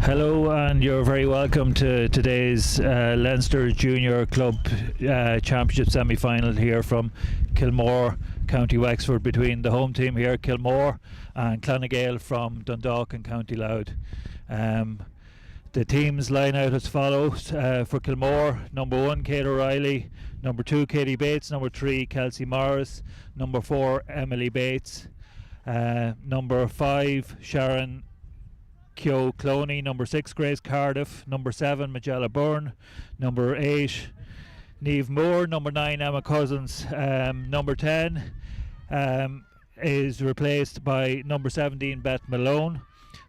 Hello, and you're very welcome to today's Leinster Junior Club Championship semi-final here from Kilmore, County Wexford, between the home team here, Kilmore, and Gael from Dundalk and County Louth. The teams line out as follows. For Kilmore: number 1, Kate O'Reilly; number 2, Katie Bates; number 3, Kelsey Morris; number 4, Emily Bates; number 5, Sharon Kyo Cloney; number 6, Grace Cardiff; number 7, Magella Byrne; number 8, Niamh Moore; number 9, Emma Cousins; number 10 is replaced by number 17, Beth Malone;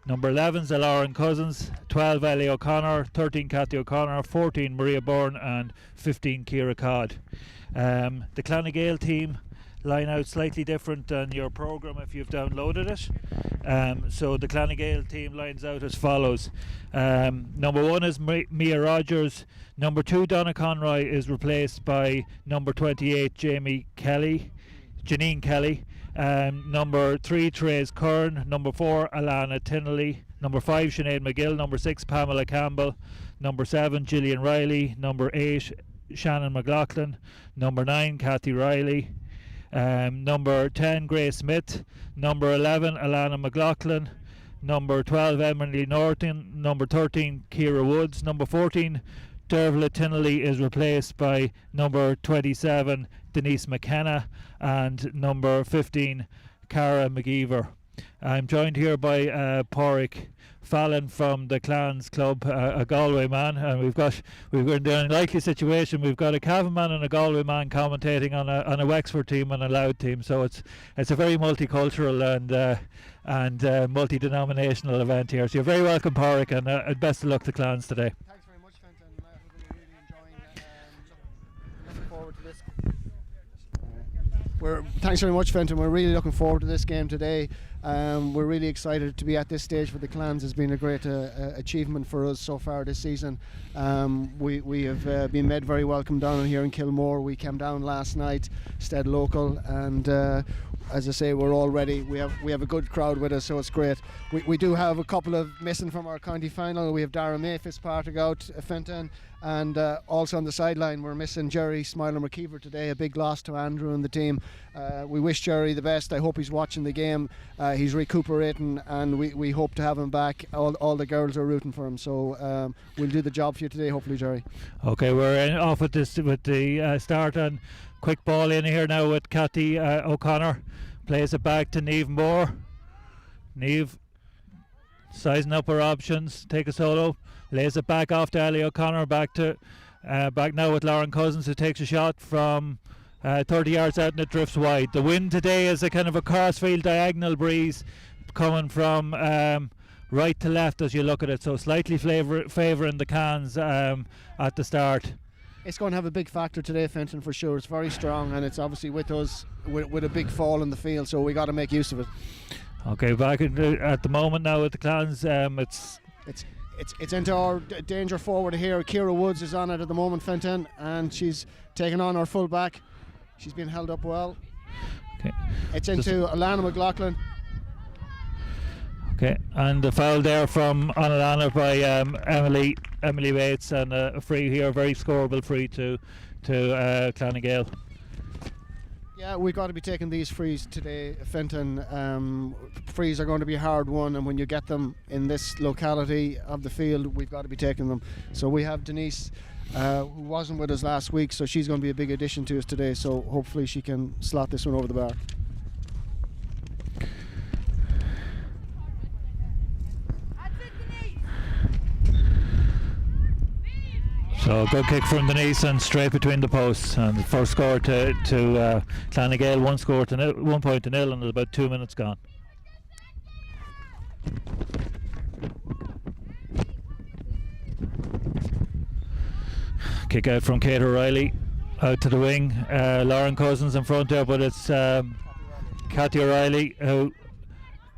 number 11 is Lauren Cousins; 12, Ellie O'Connor; 13, Cathy O'Connor; 14, Maria Byrne; and 15, Ciara Codd. The Gael team line out slightly different than your programme if you've downloaded it. So the Gael team lines out as follows. Number 1 is Mia Rogers. Number 2, Donna Conroy, is replaced by number 28, Janine Kelly. Number 3, Therese Kern. Number 4, Alana Tinnelly. Number 5, Sinead McGill. Number 6, Pamela Campbell. Number 7, Gillian Riley. Number 8, Shannon McLaughlin. Number 9, Kathy Riley. Number 10, Grace Smith. Number 11, Alana McLaughlin. Number 12, Emily Norton. Number 13, Ciara Woods. Number 14, Dervla Tinnelly, is replaced by number 27, Denise McKenna, and number 15, Cara McGeever. I'm joined here by Pádraig Fallon from the Clans Club, a Galway man, and we've got in an unlikely situation. We've got a Cavan man and a Galway man commentating on a Wexford team and a Louth team, so it's a very multicultural and multi-denominational event here. So you're very welcome, Pádraig, and best of luck to Clans today. Thanks very much, Fenton. We're really enjoying looking forward to this. Thanks very much, Fenton. We're really looking forward to this game today. We're really excited to be at this stage for the Clans. Has been a great achievement for us so far this season. We have been made very welcome down here in Kilmore. We came down last night, stayed local, and as I say, we're all ready. We have a good crowd with us, so it's great. We do have a couple of missing from our county final. We have Dara May Fitzpatrick out, Fenton, and also on the sideline we're missing Jerry Smiler McKeever today. A big loss to Andrew and the team. We wish Jerry the best. I hope he's watching the game. He's recuperating, and we hope to have him back. All the girls are rooting for him, so we'll do the job for you today, hopefully, Jerry. Okay, we're off with the start, and quick ball in here now with Cathy O'Connor. Plays it back to Niamh Moore. Niamh sizing up her options, take a solo, lays it back off to Ellie O'Connor, back now with Lauren Cousins, who takes a shot from 30 yards out, and it drifts wide. The wind today is a kind of a crossfield diagonal breeze coming from right to left as you look at it, so slightly favouring the Cans at the start. It's going to have a big factor today, Fenton, for sure. It's very strong, and it's obviously with us with a big fall in the field, so we got to make use of it. Okay, back at the moment now with the Clans, it's into our danger forward here. Ciara Woods is on it at the moment, Fenton, and she's taken on our full back. She's been held up well. Okay. It's into Alana McLaughlin. Okay, and the foul there from Alana by Emily Bates, and a free here, very scoreable free to Gael. Yeah, we've got to be taking these frees today, Fenton. Frees are going to be a hard one, and when you get them in this locality of the field, we've got to be taking them. So we have Denise, who wasn't with us last week, so she's going to be a big addition to us today, so hopefully she can slot this one over the bar. So good kick from Denise and straight between the posts, and the first score to Gael, 1 point to nil, and about 2 minutes gone. Kick out from Kate O'Reilly out to the wing. Lauren Cousins in front there, but it's Cathy O'Reilly who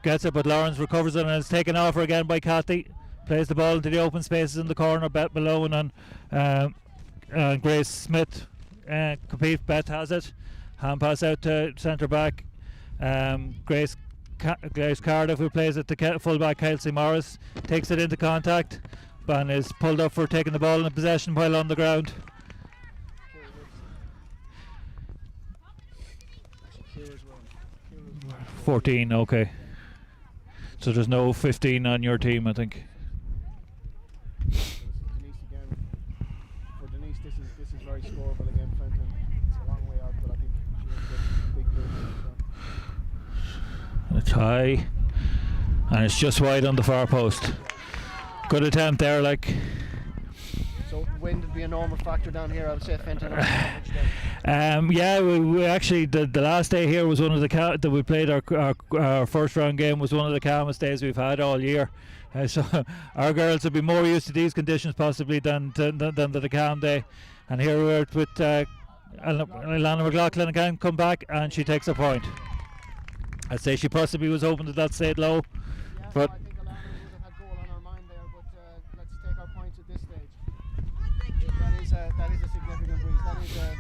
gets it, but Lawrence recovers it, and it's taken off her again by Cathy. Plays the ball into the open spaces in the corner. Beth Malone and Grace Smith compete. Beth has it. Hand pass out to centre back. Grace Cardiff, who plays it to fullback Kelsey Morris, takes it into contact and is pulled up for taking the ball in possession while on the ground. 14, okay. So there's no 15 on your team, I think. Denise again. For Denise, this is very scoreable again. Fenton. It's a long way out, but I think she has a big move. It's high, and it's just wide on the far post. Good attempt there, like. So wind would be a normal factor down here. I would say Fenton. Yeah, we actually the last day here was one of the that we played our first round game was one of the calmest days we've had all year. So our girls would be more used to these conditions possibly than the calm day. And here we're with Alana McLaughlin again, come back and she takes a point. I'd say she possibly was hoping that that stayed low, Yeah, but. I think Alana would have had goal on her mind there, but let's take our points at this stage. That is a significant breeze. That is a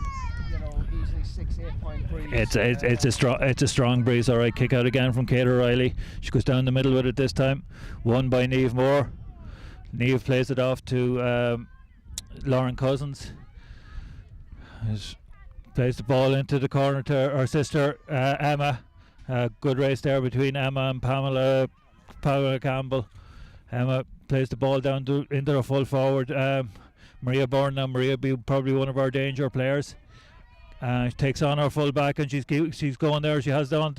easily 6-8 point breeze. It's a strong breeze. All right, kick out again from Kate O'Reilly. She goes down the middle with it this time. Won by Niamh Moore. Niamh plays it off to Lauren Cousins. Plays the ball into the corner to her sister Emma. Good race there between Emma and Pamela Campbell. Emma plays the ball down into the full forward. Maria Byrne now. Maria be probably one of our danger players. She takes on her full back and she's going there. She has down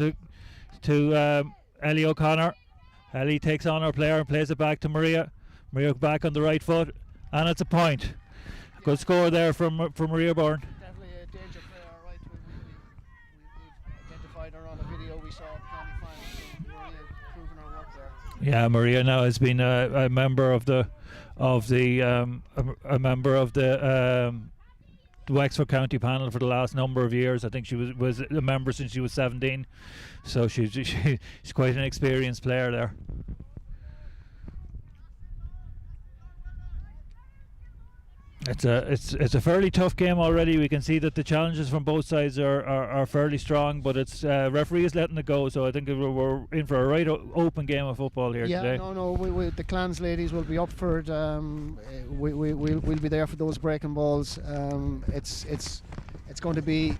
to Ellie O'Connor. Ellie takes on her player and plays it back to Maria. Maria back on the right foot, and it's a point. Good score there from Maria Byrne. Definitely a danger player, right? We've identified her on a video we saw at the county final. So Maria proving her work there. Yeah, Maria now has been a member of the Wexford County panel for the last number of years. I think she was a member since she was 17, so she's quite an experienced player there. It's a fairly tough game already. We can see that the challenges from both sides are fairly strong, but it's referee is letting it go. So I think we're in for a right open game of football here today. Yeah, no, the Clans ladies will be up for it. We'll be there for those breaking balls. It's going to be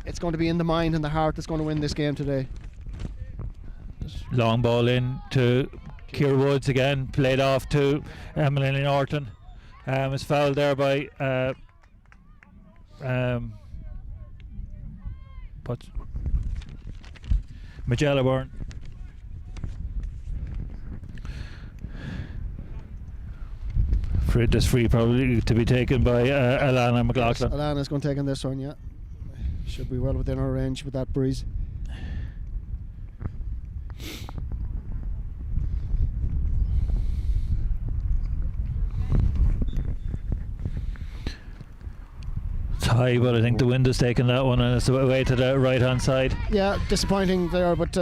in the mind and the heart that's going to win this game today. Long ball in to Ciara Woods again, played off to Emily Norton. Is fouled there by Magella Byrne. This free probably to be taken by Alana McLaughlin. Yes, Alana's going to take on this one, yeah. Should be well within her range with that breeze. It's high, but I think the wind is taking that one and it's away to the right hand side. Yeah, disappointing there, but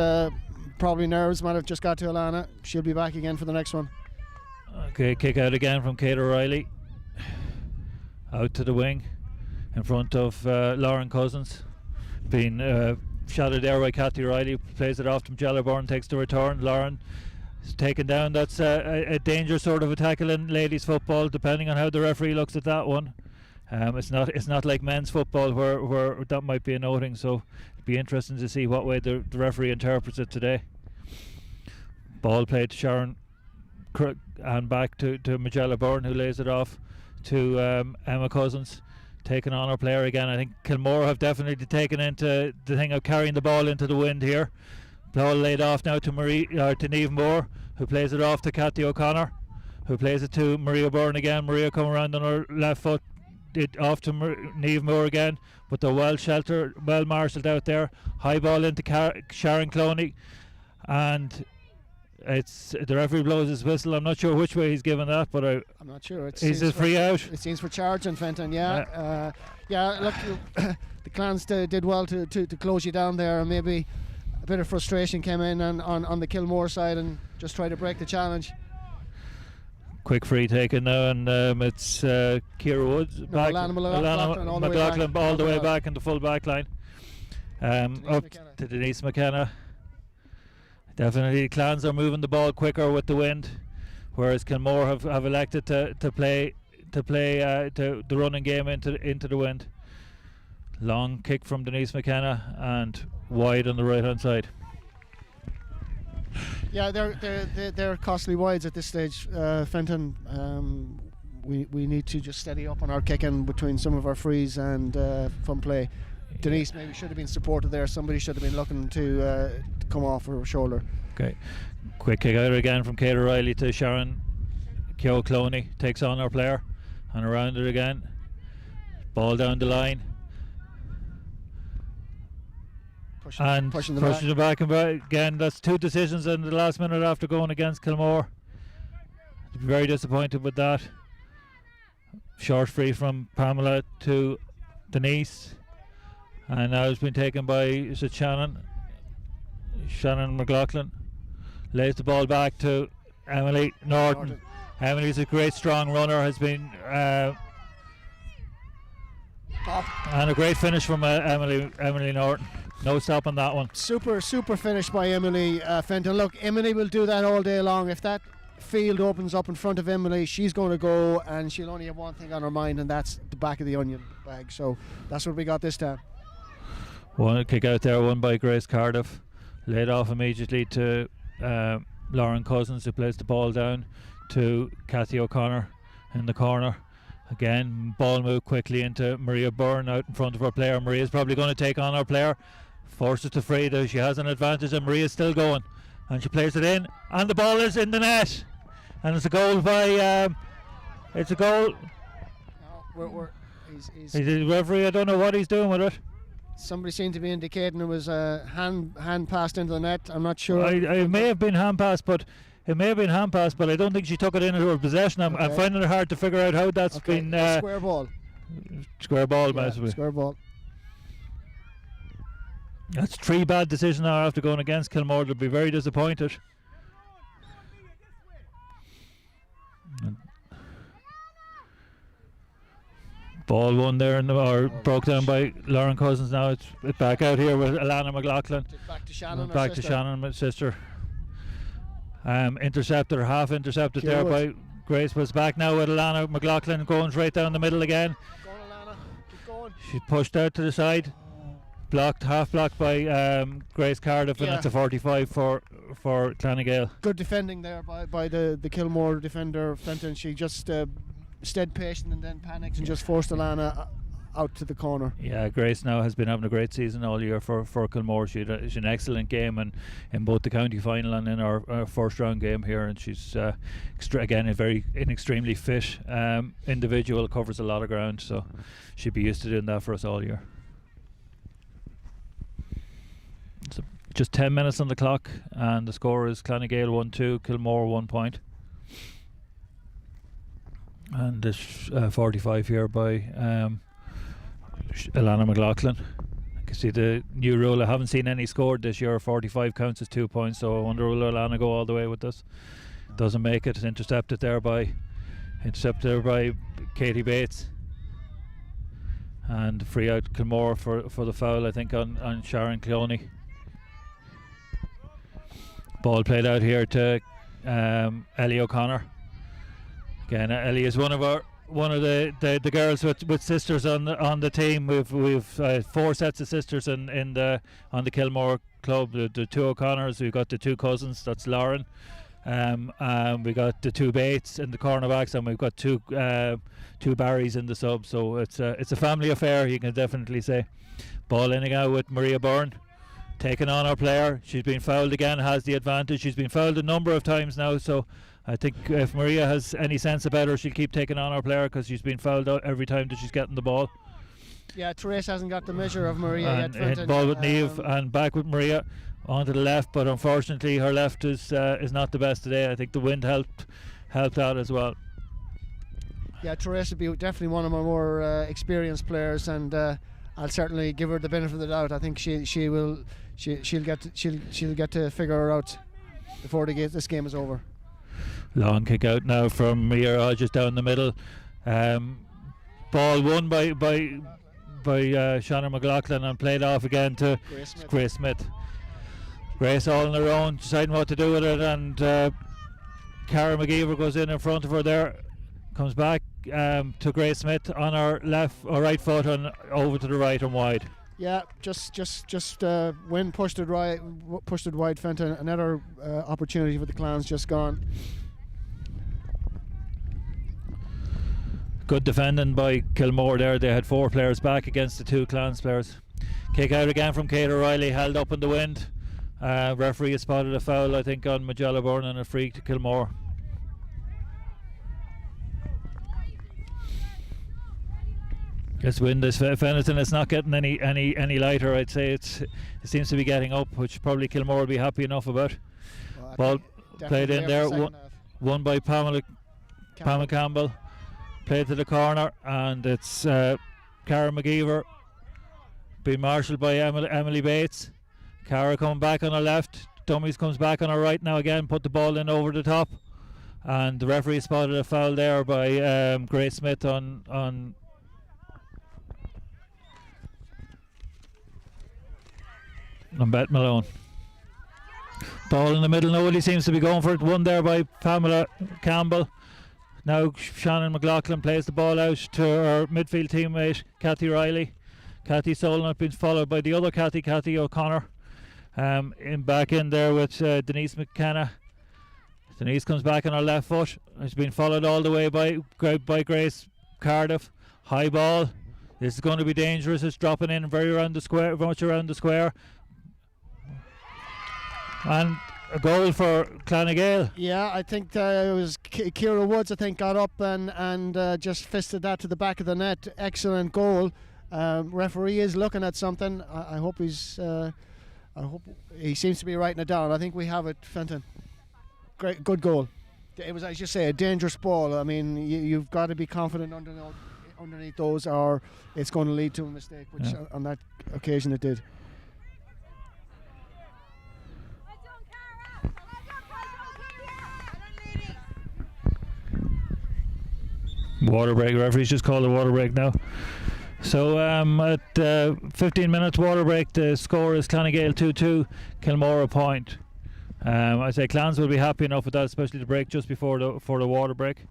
probably nerves might have just got to Alana. She'll be back again for the next one. Okay, kick out again from Kate O'Reilly. Out to the wing in front of Lauren Cousins. Being shadowed there by Cathy O'Reilly. Plays it off to Magella Byrne, takes the return. Lauren is taken down. That's a dangerous sort of a tackle in ladies football, depending on how the referee looks at that one. It's not like men's football where that might be a noting, so it'd be interesting to see what way the referee interprets it today. Ball played to Sharon and back to Magella Byrne, who lays it off to Emma Cousins, taking on her player again. I think Kilmore have definitely taken into the thing of carrying the ball into the wind here. Ball laid off now to Niamh Moore, who plays it off to Cathy O'Connor, who plays it to Maria Byrne again. Maria come around on her left foot, it off to Niamh Moore again, but they're well marshalled out there. High ball into Sharon Cloney, and it's the referee blows his whistle. I'm not sure which way he's given that, but I'm not sure. Is it free out? It seems for charging Fenton. Yeah. Look, the Clans did well to close you down there, and maybe a bit of frustration came in on the Kilmore side and just try to break the challenge. Quick free taken now, and it's Ciara Woods back. Alana McLaughlin all the way back in the full back line. Up to Denise McKenna. Definitely, Clans are moving the ball quicker with the wind, whereas Kilmore have elected to play the running game into the wind. Long kick from Denise McKenna and wide on the right hand side. Yeah, they're costly wides at this stage, Fenton. We need to just steady up on our kicking between some of our frees and from play. Denise maybe should have been supported there. Somebody should have been looking to come off her shoulder. Okay, quick kick out again from Kate O'Reilly to Sharon Keogh Cloney. Takes on our player and around it again. Ball down the line. Pushing the back and back again. That's 2 decisions in the last minute after going against Kilmore. Very disappointed with that. Short free from Pamela to Denise, and now it's been taken by, is it Shannon McLaughlin. Lays the ball back to Emily Norton. Emily's a great strong runner, has been and a great finish from Emily Norton. No stop on that one. Super finish by Emily Fenton. Look, Emily will do that all day long. If that field opens up in front of Emily, she's going to go, and she'll only have one thing on her mind, and that's the back of the onion bag. So that's what we got this time. One kick out there, won by Grace Cardiff. Laid off immediately to Lauren Cousins, who plays the ball down to Cathy O'Connor in the corner. Again, ball move quickly into Maria Byrne out in front of her player. Maria's probably going to take on her player. Forces to free, though she has an advantage, and Maria's still going. And she plays it in, and the ball is in the net. And it's a goal by... it's a goal. No, he's the referee, I don't know what he's doing with it. Somebody seemed to be indicating it was a hand passed into the net. I'm not sure. It may have been hand passed, but I don't think she took it into her possession. I'm finding it hard to figure out how that's been... square ball. Square ball, yeah, square ball. That's 3 bad decisions now after going against Kilmore. They'll be very disappointed. Ball won there, broke down by Lauren Cousins. Now it's back out here with Alana McLaughlin. Back to Shannon. Back to Shannon, my sister. Intercepted, half intercepted there by Grace, but it's back now with Alana McLaughlin going straight down the middle again. Go on, Alana. Keep going. She's pushed out to the side. Half blocked by Grace Cardiff, and it's a 45 for Gael. Good defending there by the Kilmore defender Fenton. She just stayed patient and then panicked and just forced Alana out to the corner. Yeah, Grace now has been having a great season all year for Kilmore. She had an excellent game in both the county final and in our first round game here, and she's again an extremely fit individual, covers a lot of ground, so she'd be used to doing that for us all year. So just 10 minutes on the clock, and the score is Gael 1-2, Kilmore 1 point. And this 45 here by Alana McLaughlin. I can see the new rule. I haven't seen any scored this year. 45 counts as 2 points, so I wonder will Alana go all the way with this. Doesn't make it. Intercepted there by Katie Bates. And free out Kilmore for the foul, I think, on Sharon Cloney. Ball played out here to Ellie O'Connor. Again, Ellie is one of the girls with sisters on the team. We've 4 sets of sisters on the Kilmore club. The 2 O'Connors. We've got the 2 cousins. That's Lauren. We got the 2 Bates in the cornerbacks, and we've got 2 Barrys in the sub. So it's a family affair, you can definitely say. Ball in again with Maria Byrne, taking on our player. She's been fouled again, has the advantage. She's been fouled a number of times now, so I think if Maria has any sense about her, she'll keep taking on our player, because she's been fouled out every time that she's getting the ball. Yeah, Therese hasn't got the measure of Maria yet. Hit ball with Niamh, and back with Maria onto the left, but unfortunately her left is not the best today. I think the wind helped out as well. Yeah, Therese would be definitely one of my more experienced players, and I'll certainly give her the benefit of the doubt. I think she'll get to figure her out before this game is over. Long kick out now from Maria just down the middle. Ball won by Shannon McLaughlin and played off again to Grace Smith. Grace all on her own, deciding what to do with it, and Cara McGeever goes in front of her there, comes back to Grace Smith on her left or right foot and over to the right and wide. Yeah, just Wynn pushed it wide. Fenton, another opportunity for the Clans just gone. Good defending by Kilmore there. They had 4 players back against the 2 Clans players. Kick out again from Kate O'Reilly, held up in the wind. Referee has spotted a foul, I think, on Magella Byrne and a free to Kilmore. This wind is, if anything, it's not getting any lighter. I'd say it seems to be getting up, which probably Kilmore will be happy enough about. Ball played in there, won by Pamela Campbell. Played to the corner, and it's Cara McGeever being marshalled by Emily Bates. Cara coming back on her left. Dummies comes back on her right now again. Put the ball in over the top, and the referee spotted a foul there by Grace Smith on Bet Malone. Ball in the middle. Nobody seems to be going for it. Won there by Pamela Campbell. Now Shannon McLaughlin plays the ball out to her midfield teammate Kathy Riley. Kathy Solon been followed by the other Kathy O'Connor. Back in there with Denise McKenna. Denise comes back on her left foot. It's been followed all the way by Grace Cardiff. High ball. This is going to be dangerous. It's dropping in very much around the square. And a goal for Gael. Yeah, I think it was Ciara Woods, I think, got up and just fisted that to the back of the net. Excellent goal. Referee is looking at something. I hope he seems to be writing it down. I think we have it, Fenton. Great, good goal. It was, as you say, a dangerous ball. I mean, you've got to be confident underneath those, or it's going to lead to a mistake, which on that occasion it did. Water break. Referee's just called a water break now. So at 15 minutes water break, the score is Gael 2-2, Kilmore a point. I say Clans will be happy enough with that, especially the break just before the water break.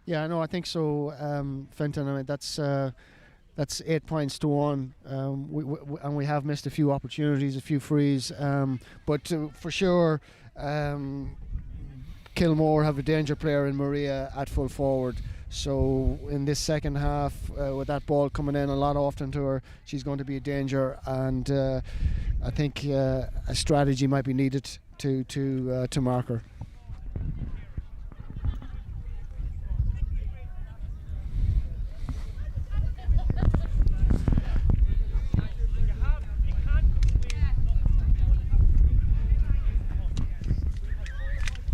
Yeah, no, I think so, Fenton. I mean, that's 8 points to 1. We have missed a few opportunities, a few frees, but for sure, Kilmore have a danger player in Maria at full forward. So in this second half, with that ball coming in a lot often to her, she's going to be a danger, and I think a strategy might be needed to mark her.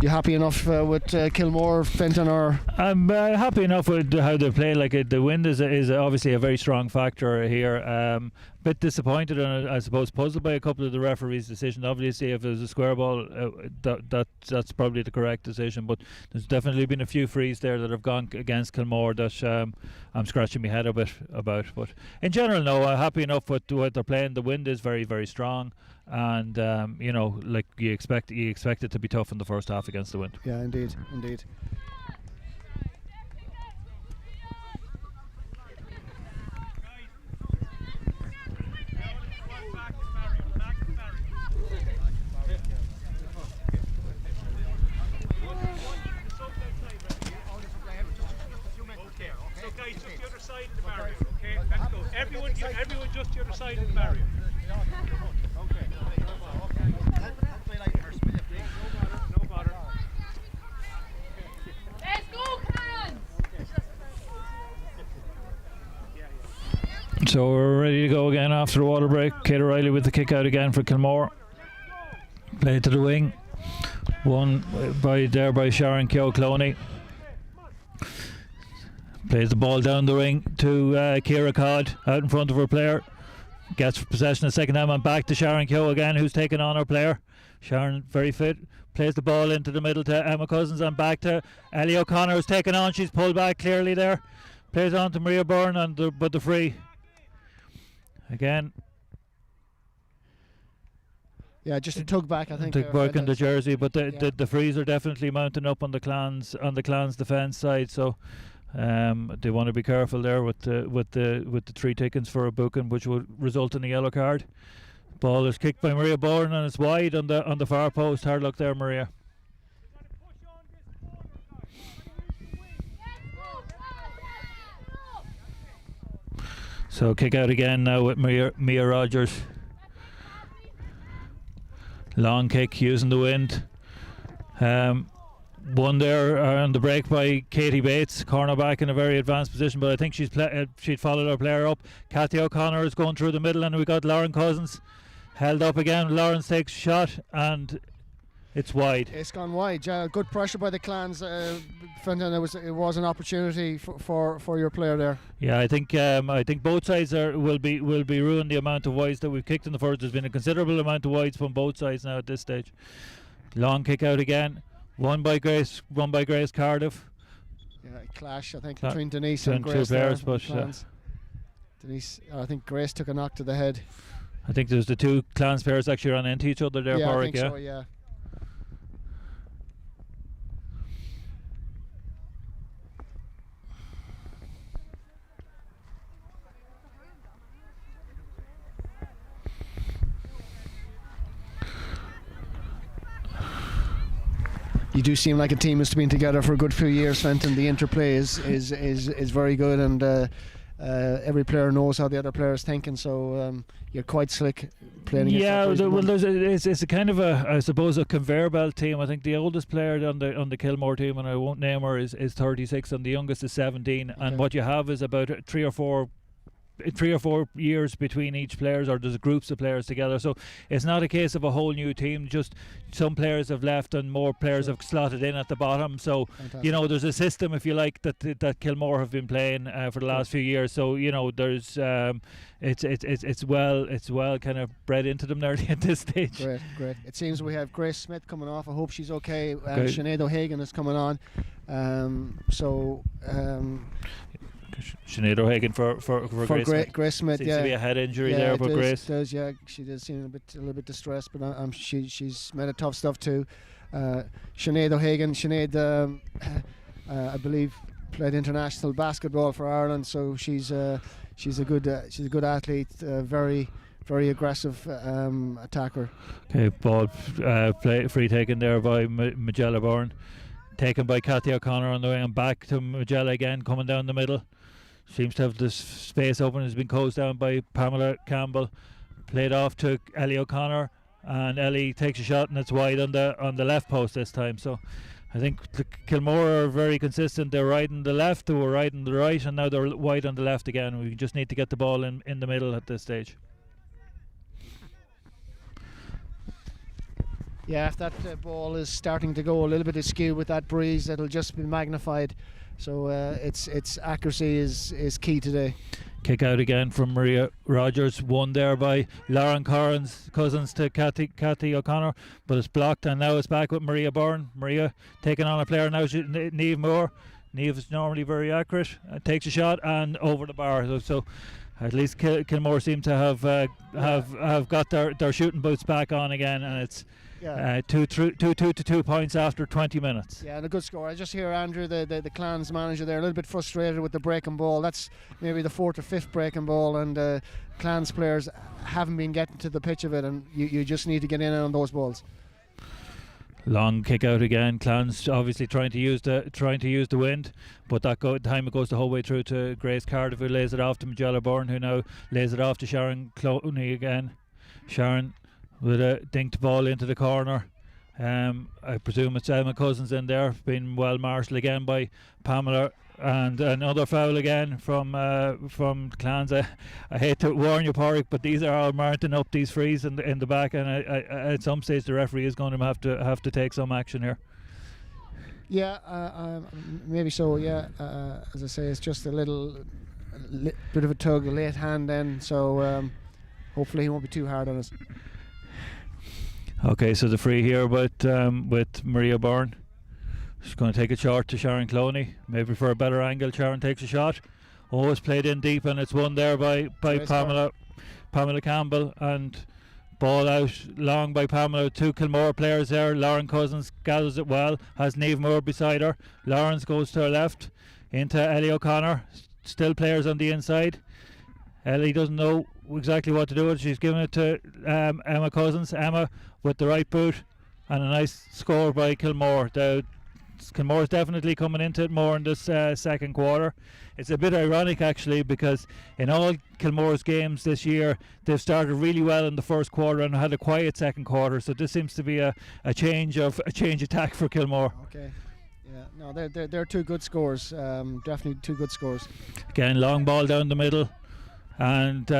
You happy enough with Kilmore, Fenton, or? I'm happy enough with how they play. Like the wind is obviously a very strong factor here. Bit disappointed and I suppose puzzled by a couple of the referees' decisions. Obviously, if there's a square ball, that's probably the correct decision. But there's definitely been a few frees there that have gone against Kilmore that I'm scratching my head a bit about. But in general, no, I'm happy enough with what they're playing. The wind is very, very strong. And like you expect it to be tough in the first half against the wind. Yeah, indeed. So guys, just the other side of the barrier, okay? Let's go. Everyone just the other side of the barrier. No bother. Let's go, Karen! So we're ready to go again after the water break. Kate O'Reilly with the kick out again for Kilmore. Played to the wing. Won by Sharon Keogh Cloney. Plays the ball down the ring to Ciara Codd out in front of her player. Gets possession the second time and back to Sharon Keogh again, who's taken on her player. Sharon, very fit, plays the ball into the middle to Emma Cousins and back to Ellie O'Connor, who's taken on. She's pulled back clearly there. Plays on to Maria Byrne but the free. Again. Yeah, just a tug back, I think. Tug back in the jersey, but Yeah. the frees are definitely mounting up on the Clans defence side. So they want to be careful there with the 3 tickets for a booking, which would result in a yellow card. Ball is kicked by Maria Bourne and it's wide on the far post. Hard luck there, Maria. So kick out again now with Mia Rogers. Long kick using the wind. One there on the break by Katie Bates, cornerback in a very advanced position, but I think she'd followed her player up. Cathy O'Connor is going through the middle, and we got Lauren Cousins held up again. Lawrence takes a shot and it's wide. It's gone wide. Yeah, good pressure by the Clans. Fenton, it was an opportunity for your player there. Yeah, I think both sides will be ruined. The amount of wides that we've kicked in the first, there's been a considerable amount of wides from both sides now at this stage. Long kick out again. One by Grace Cardiff. Yeah, clash I think between Denise and Grace. Two players, but Denise, I think Grace took a knock to the head. I think there's the 2 Clans players actually ran into each other there. Yeah, Porrick, I think so. Yeah. You do seem like a team that's been together for a good few years, Fenton. The interplay is very good, and every player knows how the other player is thinking. So you're quite slick playing against. Yeah, it's a kind of I suppose a conveyor belt team. I think the oldest player on the Kilmore team, and I won't name her, is 36, and the youngest is 17. Okay. And what you have is about 3 or 4 years between each players, or there's groups of players together, so it's not a case of a whole new team. Just some players have left and more players have slotted in at the bottom. So fantastic. You know, there's a system, if you like, that Kilmore have been playing for the last few years. So you know, there's it's well kind of bred into them nearly at this stage. Great. It seems we have Grace Smith coming off. I hope she's okay. Sinead O'Hagan is coming on. Sinead O'Hagan for Grace Smith. Seems to be a head injury there for Grace. She does seem a little bit distressed, but she's made it tough stuff too. Sinead O'Hagan. Sinead, I believe, played international basketball for Ireland, so she's a good athlete. Very aggressive attacker. Okay, ball free taken there by Magella Bourne. Taken by Cathy O'Connor on the way, and back to Magella again, coming down the middle. Seems to have this space open, has been closed down by Pamela Campbell. Played off to Ellie O'Connor, and Ellie takes a shot, and it's wide on the left post this time. So I think Kilmore are very consistent. They're riding the left, they were riding the right, and now they're wide on the left again. We just need to get the ball in the middle at this stage. Yeah, if that ball is starting to go a little bit askew with that breeze, it'll just be magnified. So its accuracy is key today. Kick out again from Maria Rogers. Won there by Lauren Cousins to Cathy O'Connor, but it's blocked, and now it's back with Maria Bourne. Maria taking on a player now, Niamh Moore. Niamh is normally very accurate. Takes a shot and over the bar. So at least Kilmore seem to have got their shooting boots back on again, and it's 2 points after 20 minutes. Yeah, and a good score. I just hear Andrew, the Clans manager there, a little bit frustrated with the breaking ball. That's maybe the 4th or 5th breaking ball, and Clans players haven't been getting to the pitch of it, and you just need to get in on those balls. Long kick out again. Clans obviously trying to use the wind, but time it goes the whole way through to Grace Cardiff, who lays it off to Magella Bourne, who now lays it off to Sharon Clooney again. Sharon with a dinked ball into the corner. I presume it's Emma Cousins in there, being well marshalled again by Pamela, and another foul again from Clans. I hate to warn you, Porrick, but these are all mounting up, these frees in the back, and at some stage the referee is going to have to take some action here. Yeah, maybe so. Yeah, as I say, it's just a little bit of a tug, a late hand then. So hopefully he won't be too hard on us. Okay, so the free here with Maria Bourne. She's going to take it short to Sharon Clooney. Maybe for a better angle, Sharon takes a shot. It's played in deep, and it's won there by Pamela Campbell, and Ball out long by Pamela. 2 Kilmore players there. Lauren Cousins gathers it well. Has Niamh Moore beside her. Lawrence goes to her left into Ellie O'Connor. Still players on the inside. Ellie doesn't know exactly what to do with it. She's giving it to Emma Cousins. Emma with the right boot, and a nice score by Kilmore. Kilmore's definitely coming into it more in this second quarter. It's a bit ironic actually, because in all Kilmore's games this year they've started really well in the first quarter and had a quiet second quarter, so this seems to be a change attack for Kilmore. Okay. Yeah, no, they're 2 good scores. Definitely 2 good scores. Again, long ball down the middle, and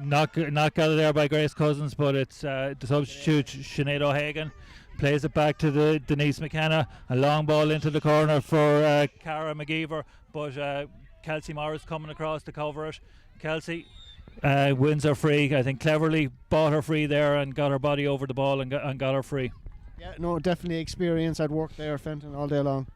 not gathered there by Grace Cousins, but it's the substitute Sinead O'Hagan plays it back to Denise McKenna. A long ball into the corner for Cara McGeever, but Kelsey Morris coming across to cover it. Kelsey wins her free. I think cleverly bought her free there and got her body over the ball and got her free. Yeah, no, definitely experience. I'd worked there, Fenton, all day long.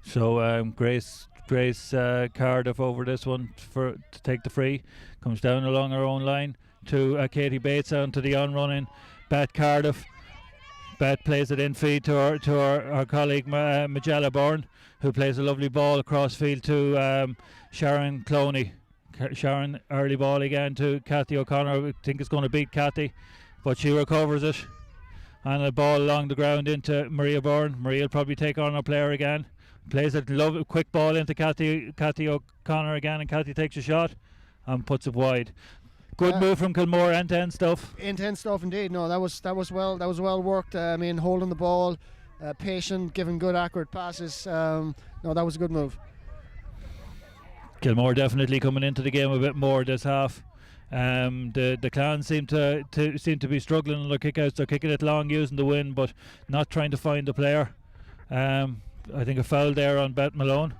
So Grace Cardiff over this one to take the free. Comes down along her own line to Katie Bates onto the on-running Beth Cardiff. Beth plays it in feed to her colleague Magella Byrne, who plays a lovely ball across field to Sharon Cloney. Sharon early ball again to Cathy O'Connor. I think it's going to beat Cathy, but she recovers it. And a ball along the ground into Maria Byrne. Maria will probably take on her player again. Plays a quick ball into Cathy O'Connor again, and Cathy takes a shot and puts it wide. Good move from Kilmore, end-to-end stuff. End-to-end stuff indeed. No, that was well worked. I mean, holding the ball, patient, giving good accurate passes. No, that was a good move. Kilmore definitely coming into the game a bit more this half. The Clans seem to be struggling on their kickouts. They're kicking it long using the wind, but not trying to find the player. I think a foul there on Beth Malone.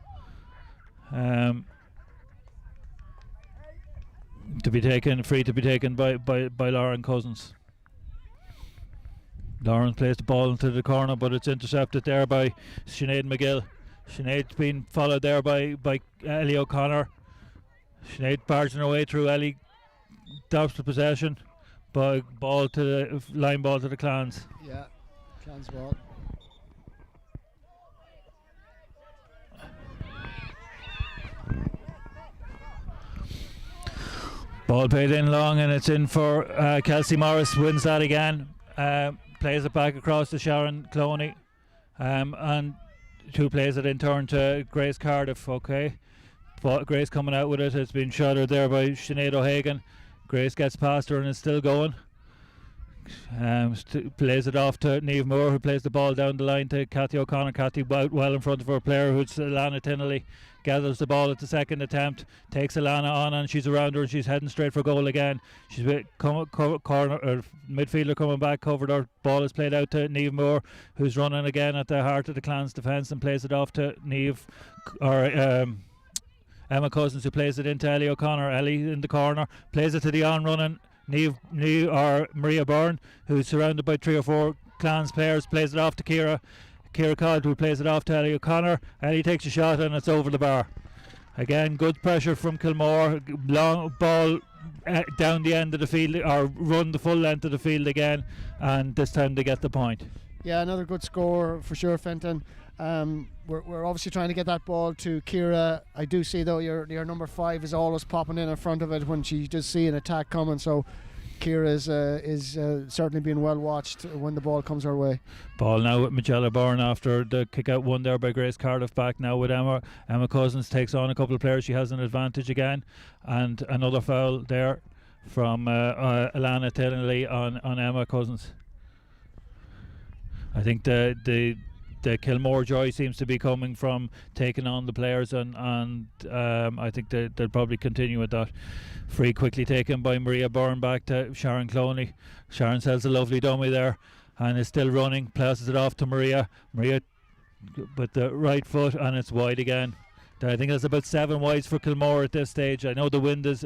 Free to be taken by Lauren Cousins. Lauren plays the ball into the corner, but it's intercepted there by Sinead McGill. Sinead's been followed there by Ellie O'Connor. Sinead barging her way through. Ellie drops the possession, but line ball to the Clans. Yeah, Clans ball. Ball played in long, and it's in for Kelsey Morris. Wins that again. Plays it back across to Sharon Cloney, and who plays it in turn to Grace Cardiff. Okay, but Grace coming out with it. It's been shuttered there by Sinead O'Hagan. Grace gets past her and is still going. Plays it off to Niamh Moore, who plays the ball down the line to Cathy O'Connor. Cathy out well in front of her player, who's Alana Tinnelly. Gathers the ball at the second attempt, takes Alana on, and she's around her, and she's heading straight for goal again. She's with midfielder coming back, covered her. Ball is played out to Niamh Moore, who's running again at the heart of the Clans defence, and plays it off to Emma Cousins, who plays it into Ellie O'Connor. Ellie in the corner, plays it to the on-running Maria Byrne, who's surrounded by 3 or 4 Clans players, plays it off to Ciara Codd, who plays it off to Ellie O'Connor. Ellie takes a shot and it's over the bar. Again, good pressure from Kilmore. Long ball down the end of the field, or run the full length of the field again, and this time they get the point. Yeah, another good score for sure, Fenton. We're obviously trying to get that ball to Ciara. I do see though your number 5 is always popping in front of it when she does see an attack coming, so Ciara is certainly being well watched when the ball comes her way. Ball now with Magella Byrne after the kick out one there by Grace Cardiff. Back now with Emma Cousins, takes on a couple of players. She has an advantage again, and another foul there from Alana Tinnelly on Emma Cousins. I think the Kilmore joy seems to be coming from taking on the players, and I think they'll probably continue with that. Free quickly taken by Maria Byrne back to Sharon Cloney. Sharon sells a lovely dummy there and is still running, passes it off to Maria with the right foot, and it's wide again. I think there's about 7 wides for Kilmore at this stage. I know the wind is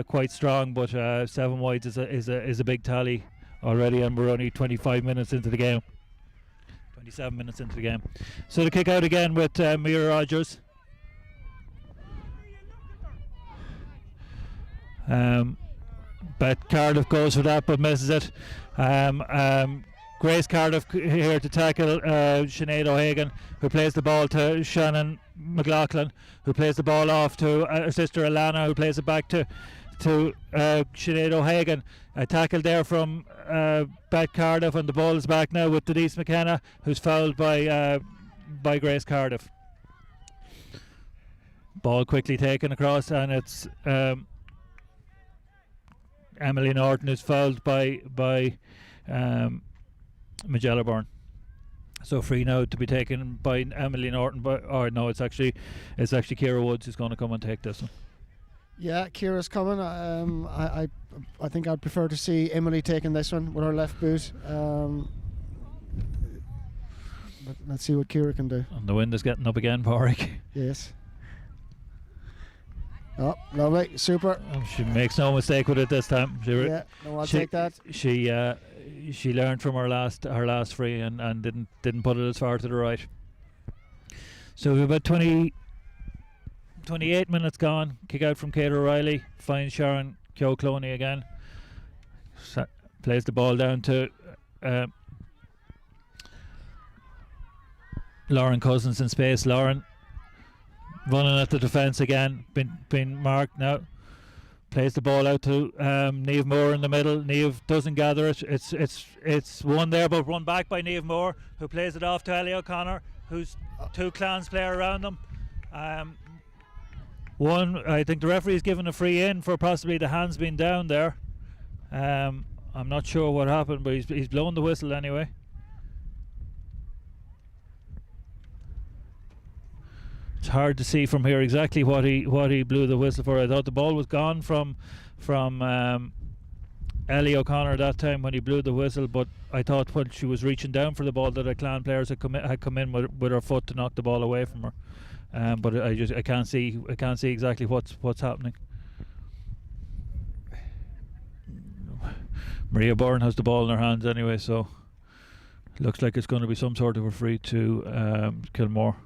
quite strong, but 7 wides is a big tally already, and we're only 25 minutes into the game. 27 minutes into the game. So the kick out again with Mira Rogers. But Cardiff goes for that but misses it. Grace Cardiff here to tackle Sinead O'Hagan, who plays the ball to Shannon McLaughlin, who plays the ball off to her sister Alana, who plays it back to Sinead O'Hagan. A tackle there from Beth Cardiff, and the ball is back now with Denise McKenna, who's fouled by Grace Cardiff. Ball quickly taken across, and it's Emily Norton who's fouled by Magella Byrne. So free now to be taken by Emily Norton, or no, it's actually Ciara Woods who's going to come and take this one. Yeah, Ciara's coming. I think I'd prefer to see Emily taking this one with her left boot. But let's see what Ciara can do. And the wind is getting up again, Pádraig. Yes. Oh, lovely, super. She makes no mistake with it this time. I'll take that. She learned from her last free and didn't put it as far to the right. So we've about 28 minutes gone. Kick out from Kate O'Reilly. Finds Sharon Keogh-Cloney again. Plays the ball down to Lauren Cousins in space. Lauren running at the defence again, been marked now. Plays the ball out to Niamh Moore in the middle. Niamh doesn't gather it. It's one there, but run back by Niamh Moore, who plays it off to Ellie O'Connor, who's two Clans player around them. I think the referee's given a free in for possibly the hands being down there. I'm not sure what happened, but he's blown the whistle anyway. It's hard to see from here exactly what he blew the whistle for. I thought the ball was gone from Ellie O'Connor that time when he blew the whistle, but I thought when she was reaching down for the ball that the Clan players had come in with her foot to knock the ball away from her. But I can't see exactly what's happening. Maria Byrne has the ball in her hands anyway, so looks like it's going to be some sort of a free to Kilmore.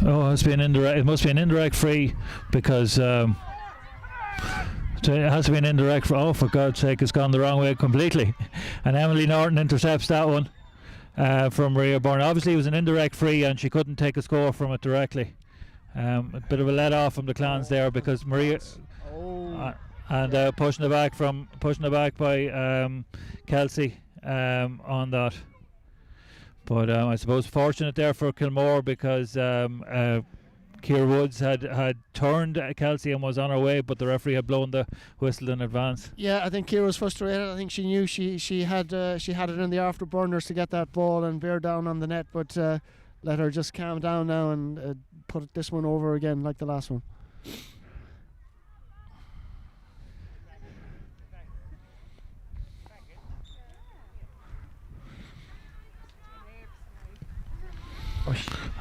Oh, it's been indirect. It must be an indirect free because it has to be an indirect. Oh, for God's sake, it's gone the wrong way completely. And Emily Norton intercepts that one from Maria Byrne. Obviously, it was an indirect free, and she couldn't take a score from it directly. A bit of a let off from the Clans there because Maria pushing it back by Kelsey on that. But I suppose fortunate there for Kilmore because Ciara Woods had turned Kelsey and was on her way, but the referee had blown the whistle in advance. Yeah, I think Ciara was frustrated. I think she knew she had it in the afterburners to get that ball and bear down on the net, but let her just calm down now and put this one over again like the last one.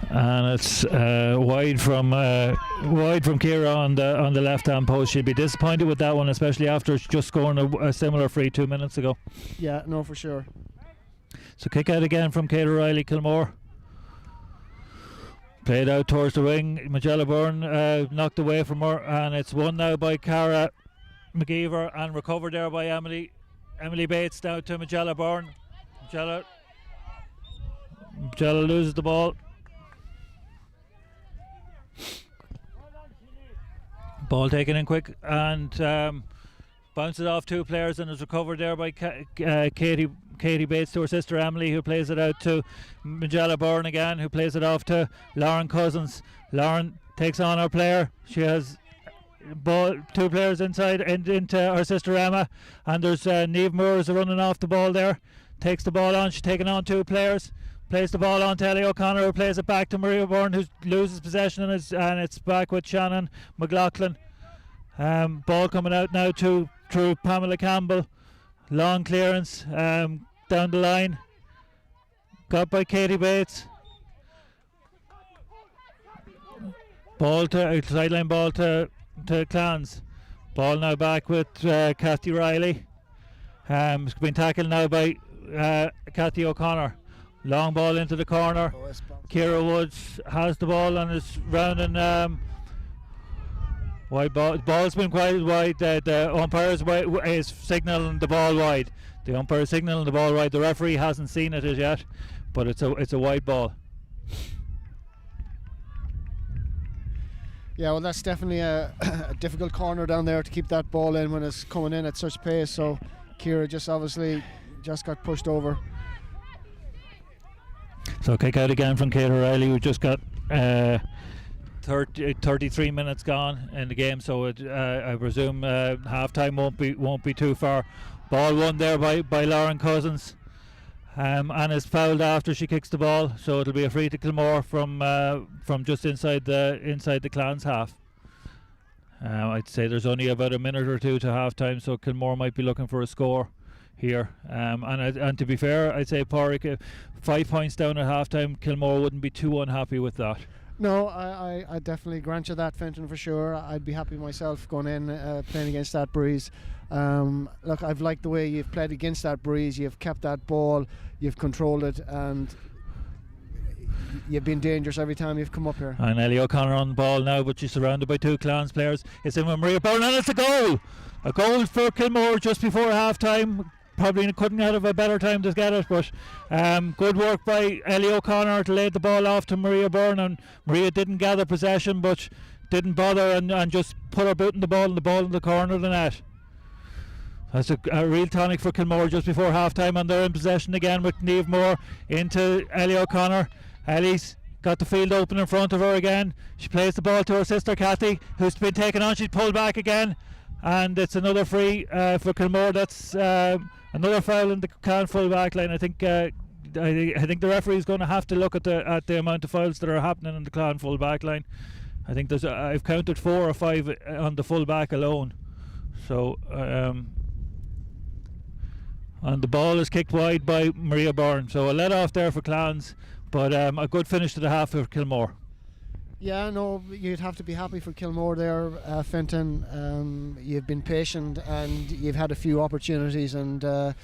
And it's wide from Ciara on the left hand post. She'd be disappointed with that one, especially after just scoring a similar free 2 minutes ago. Yeah, no, for sure. So kick out again from Kate O'Reilly. Kilmore played out towards the wing. Magella Byrne knocked away from her, and it's won now by Cara McGeever and recovered there by Emily Bates now to Magella Byrne. Magella loses the ball. Ball taken in quick and bounces off two players and is recovered there by Katie Bates to her sister Emily, who plays it out to Magella Byrne again, who plays it off to Lauren Cousins. Lauren takes on her player. She has two players inside into her sister Emma, and there's Niamh Moore running off the ball there. Takes the ball on. She's taking on two players. plays the ball on to Ellie O'Connor, who plays it back to Maria Byrne, who loses possession, and it's back with Shannon McLaughlin. Ball coming out now through Pamela Campbell. Long clearance down the line. Got by Katie Bates. Sideline ball to Clans. Ball now back with Kathy Riley. It's been tackled now by Kathy O'Connor. Long ball into the corner. Ciara Woods has the ball and is rounding. Wide ball. The ball's been quite wide. The umpire is signalling the ball wide. The umpire is signalling the ball wide. The referee hasn't seen it as yet, but it's a wide ball. Yeah, well, that's definitely a difficult corner down there to keep that ball in when it's coming in at such pace. So Ciara obviously got pushed over. So kick out again from Kate O'Reilly, who just got 33 minutes gone in the game. So I presume half time won't be too far. Ball won there by Lauren Cousins. And is fouled after she kicks the ball, so it'll be a free to Kilmore from just inside the Clans half. I'd say there's only about a minute or two to half time, so Kilmore might be looking for a score here. And to be fair, I'd say Pádraig, 5 points down at half time, Kilmore wouldn't be too unhappy with that. No, I definitely grant you that, Fenton, for sure. I'd be happy myself going in playing against that breeze. Look, I've liked the way you've played against that breeze. You've kept that ball, you've controlled it, and you've been dangerous every time you've come up here. And Ellie O'Connor on the ball now, but she's surrounded by two Clans players. It's in with Maria Byrne, and it's a goal! A goal for Kilmore just before half time. Probably couldn't have a better time to get it, but good work by Ellie O'Connor to lay the ball off to Maria Byrne, and Maria didn't gather possession but didn't bother and just put her boot in the ball in the corner of the net. That's a real tonic for Kilmore just before half time, and they're in possession again with Niamh Moore into Ellie O'Connor. Ellie's got the field open in front of her again. She plays the ball to her sister Kathy, who's been taken on. She's pulled back again, and it's another free for Kilmore. That's another foul in the Clan full back line. I think the referee is going to have to look at the amount of fouls that are happening in the Clan full back line. I think I've counted 4 or 5 on the full back alone. So and the ball is kicked wide by Maria Byrne. So a let off there for Clans, but a good finish to the half for Kilmore. Yeah, no, you'd have to be happy for Kilmore there, Fenton. You've been patient and you've had a few opportunities, and I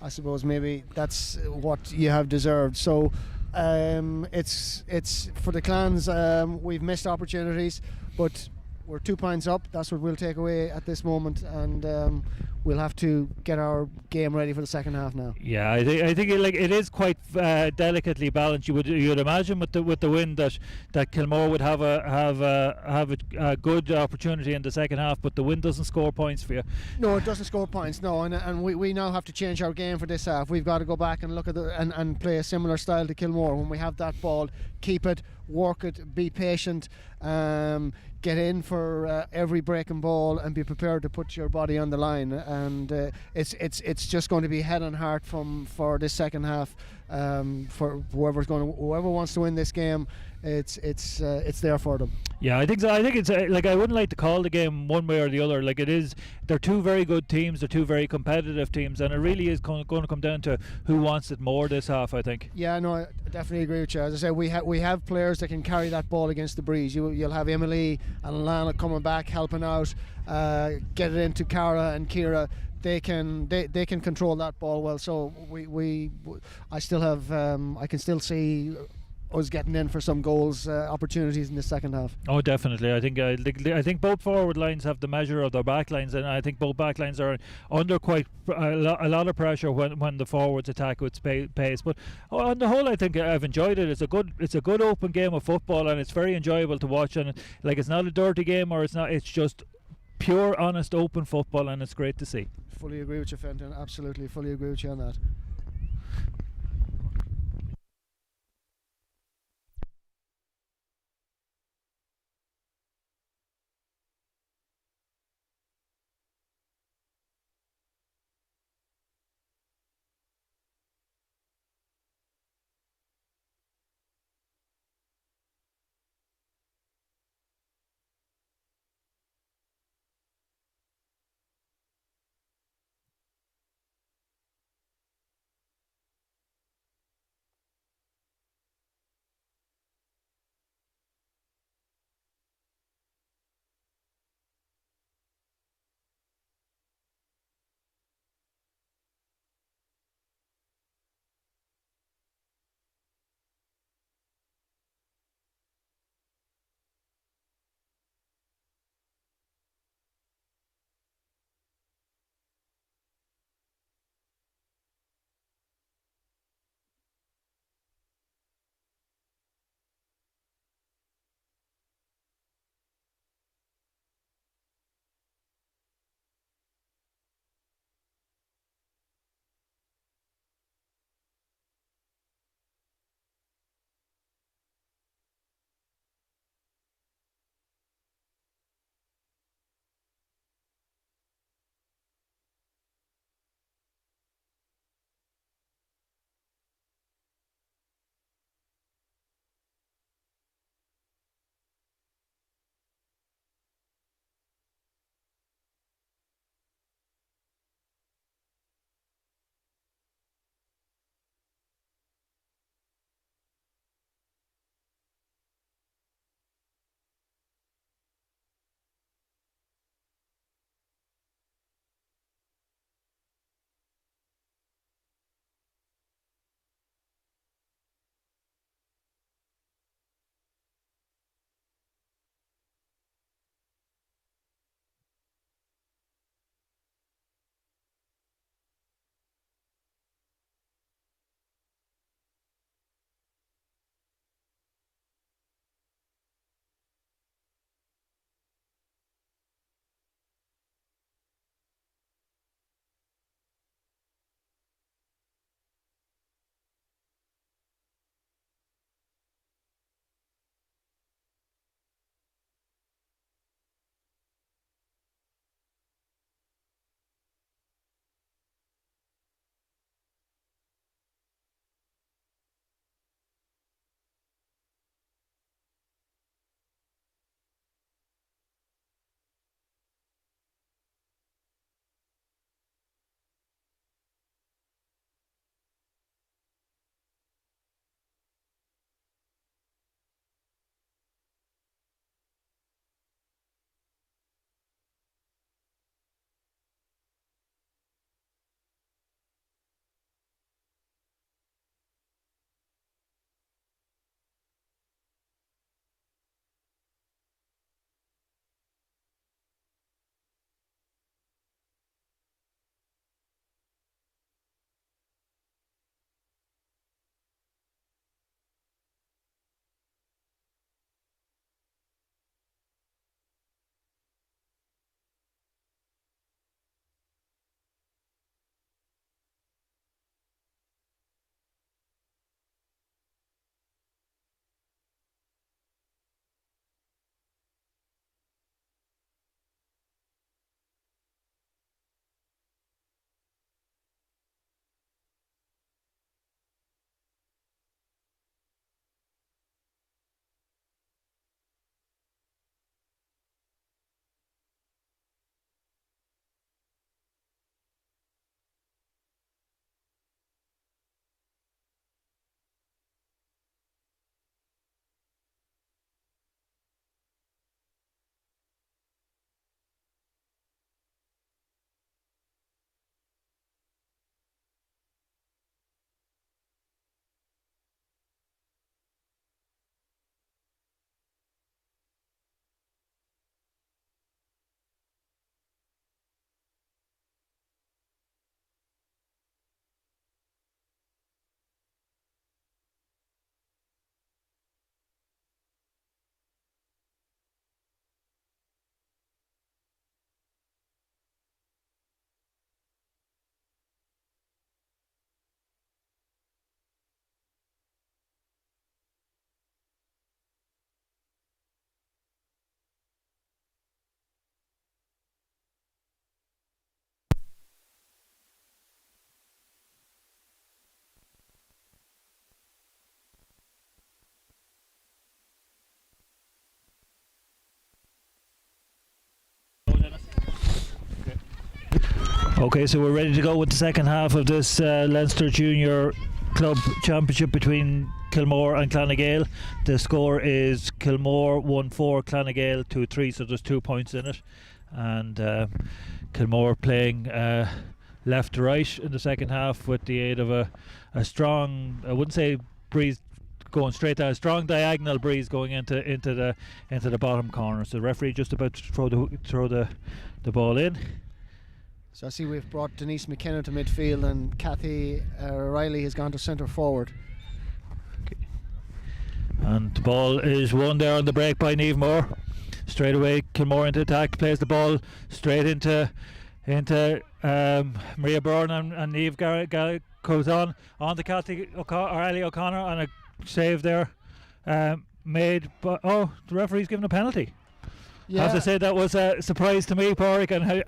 suppose maybe that's what you have deserved. So it's for the Clans. We've missed opportunities, but we're 2 points up. That's what we'll take away at this moment, and we'll have to get our game ready for the second half now. Yeah, I think it is quite delicately balanced. You'd imagine with the wind that Kilmore would have a good opportunity in the second half, but the wind doesn't score points for you. No, it doesn't score points. No, and we now have to change our game for this half. We've got to go back and look at and play a similar style to Kilmore. When we have that ball, keep it, work it, be patient. Get in for every breaking ball and be prepared to put your body on the line, and it's just going to be head and heart for this second half, for whoever wants to win this game. It's there for them. Yeah, I think so. I think it's I wouldn't like to call the game one way or the other. Like, it is, they're two very good teams, they're two very competitive teams, and it really is going to come down to who wants it more this half, I think. Yeah, no, I definitely agree with you. As I say, we have players that can carry that ball against the breeze. You'll have Emily and Lana coming back, helping out, get it into Cara and Ciara. They can control that ball well. So I still have I can still see us getting in for some goals opportunities in the second half. Oh, definitely. I think both forward lines have the measure of their back lines, and I think both back lines are under quite a lot of pressure when the forwards attack with pace. But on the whole, I think I've enjoyed it. It's a good open game of football, and it's very enjoyable to watch. And it's not a dirty game, or it's just pure, honest, open football, and it's great to see. Fully agree with you, Fenton. Absolutely, fully agree with you on that. Okay, so we're ready to go with the second half of this Leinster Junior Club Championship between Kilmore and Gael. The score is Kilmore 1-4, Gael 2-3, so there's 2 points in it. And Kilmore playing left to right in the second half with the aid of a strong, I wouldn't say breeze going straight down, a strong diagonal breeze going into the bottom corner. So the referee just about to throw the ball in. So I see we've brought Denise McKenna to midfield, and Kathy Riley has gone to centre forward. Okay. And the ball is won there on the break by Niamh Moore. Straight away, Kilmore into attack, plays the ball straight into Maria Byrne, and Niamh goes on to Kathy Ali O'Connor, and a save there made. But the referee's given a penalty. Yeah. I have to say that was a surprise to me, Pádraig, and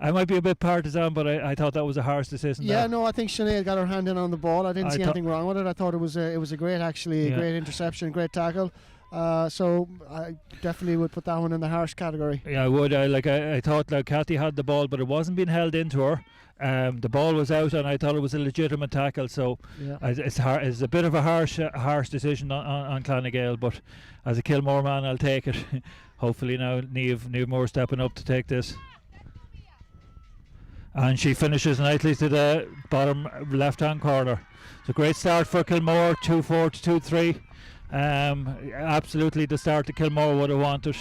I might be a bit partisan, but I thought that was a harsh decision. Yeah, no, I think Sinead got her hand in on the ball. I didn't see anything wrong with it. I thought it was a great, actually, great interception, great tackle. So I definitely would put that one in the harsh category. Yeah, I would. I thought Kathy had the ball, but it wasn't being held into her. The ball was out, and I thought it was a legitimate tackle. So it's a bit of a harsh decision on Gael, but as a Kilmore man, I'll take it. Hopefully now Niamh Moore stepping up to take this. And she finishes nicely to the bottom left-hand corner. So great start for Kilmore, 2-4 to 2-3. Absolutely the start that Kilmore would have wanted.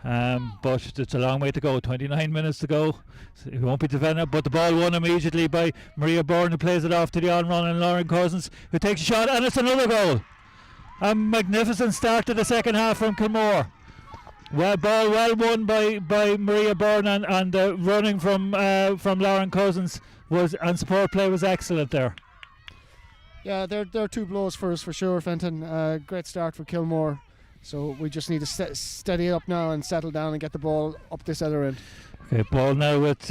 But it's a long way to go, 29 minutes to go. So he won't be defending it, but the ball won immediately by Maria Byrne, who plays it off to the on-run, and Lauren Cousins, who takes a shot, and it's another goal. A magnificent start to the second half from Kilmore. Ball well won by Maria Byrne, and running from Lauren Cousins and support play was excellent there. Yeah, there are 2 blows for us for sure, Fenton. Great start for Kilmore. So we just need to steady up now and settle down and get the ball up this other end. Okay, ball now with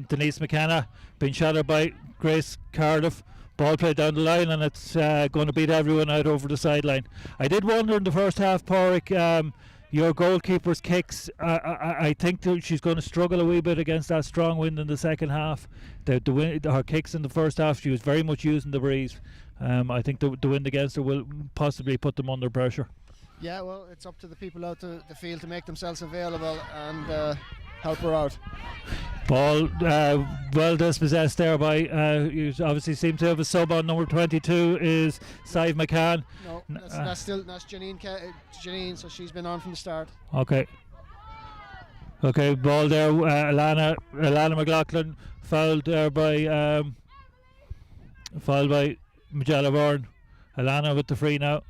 Denise McKenna, being shadowed by Grace Cardiff. Ball played down the line, and it's going to beat everyone out over the sideline. I did wonder in the first half, Pádraig, your goalkeeper's kicks, I think that she's going to struggle a wee bit against that strong wind in the second half. Her kicks in the first half, she was very much using the breeze. I think the wind against her will possibly put them under pressure. Yeah, well, it's up to the people out to the field to make themselves available and help her out. Ball well dispossessed there by you obviously seem to have a sub on number 22 is Sive McCann. No, that's Janine, so she's been on from the start. Okay, ball there. Alana McLaughlin fouled there by Magella Byrne. Alana with the free now,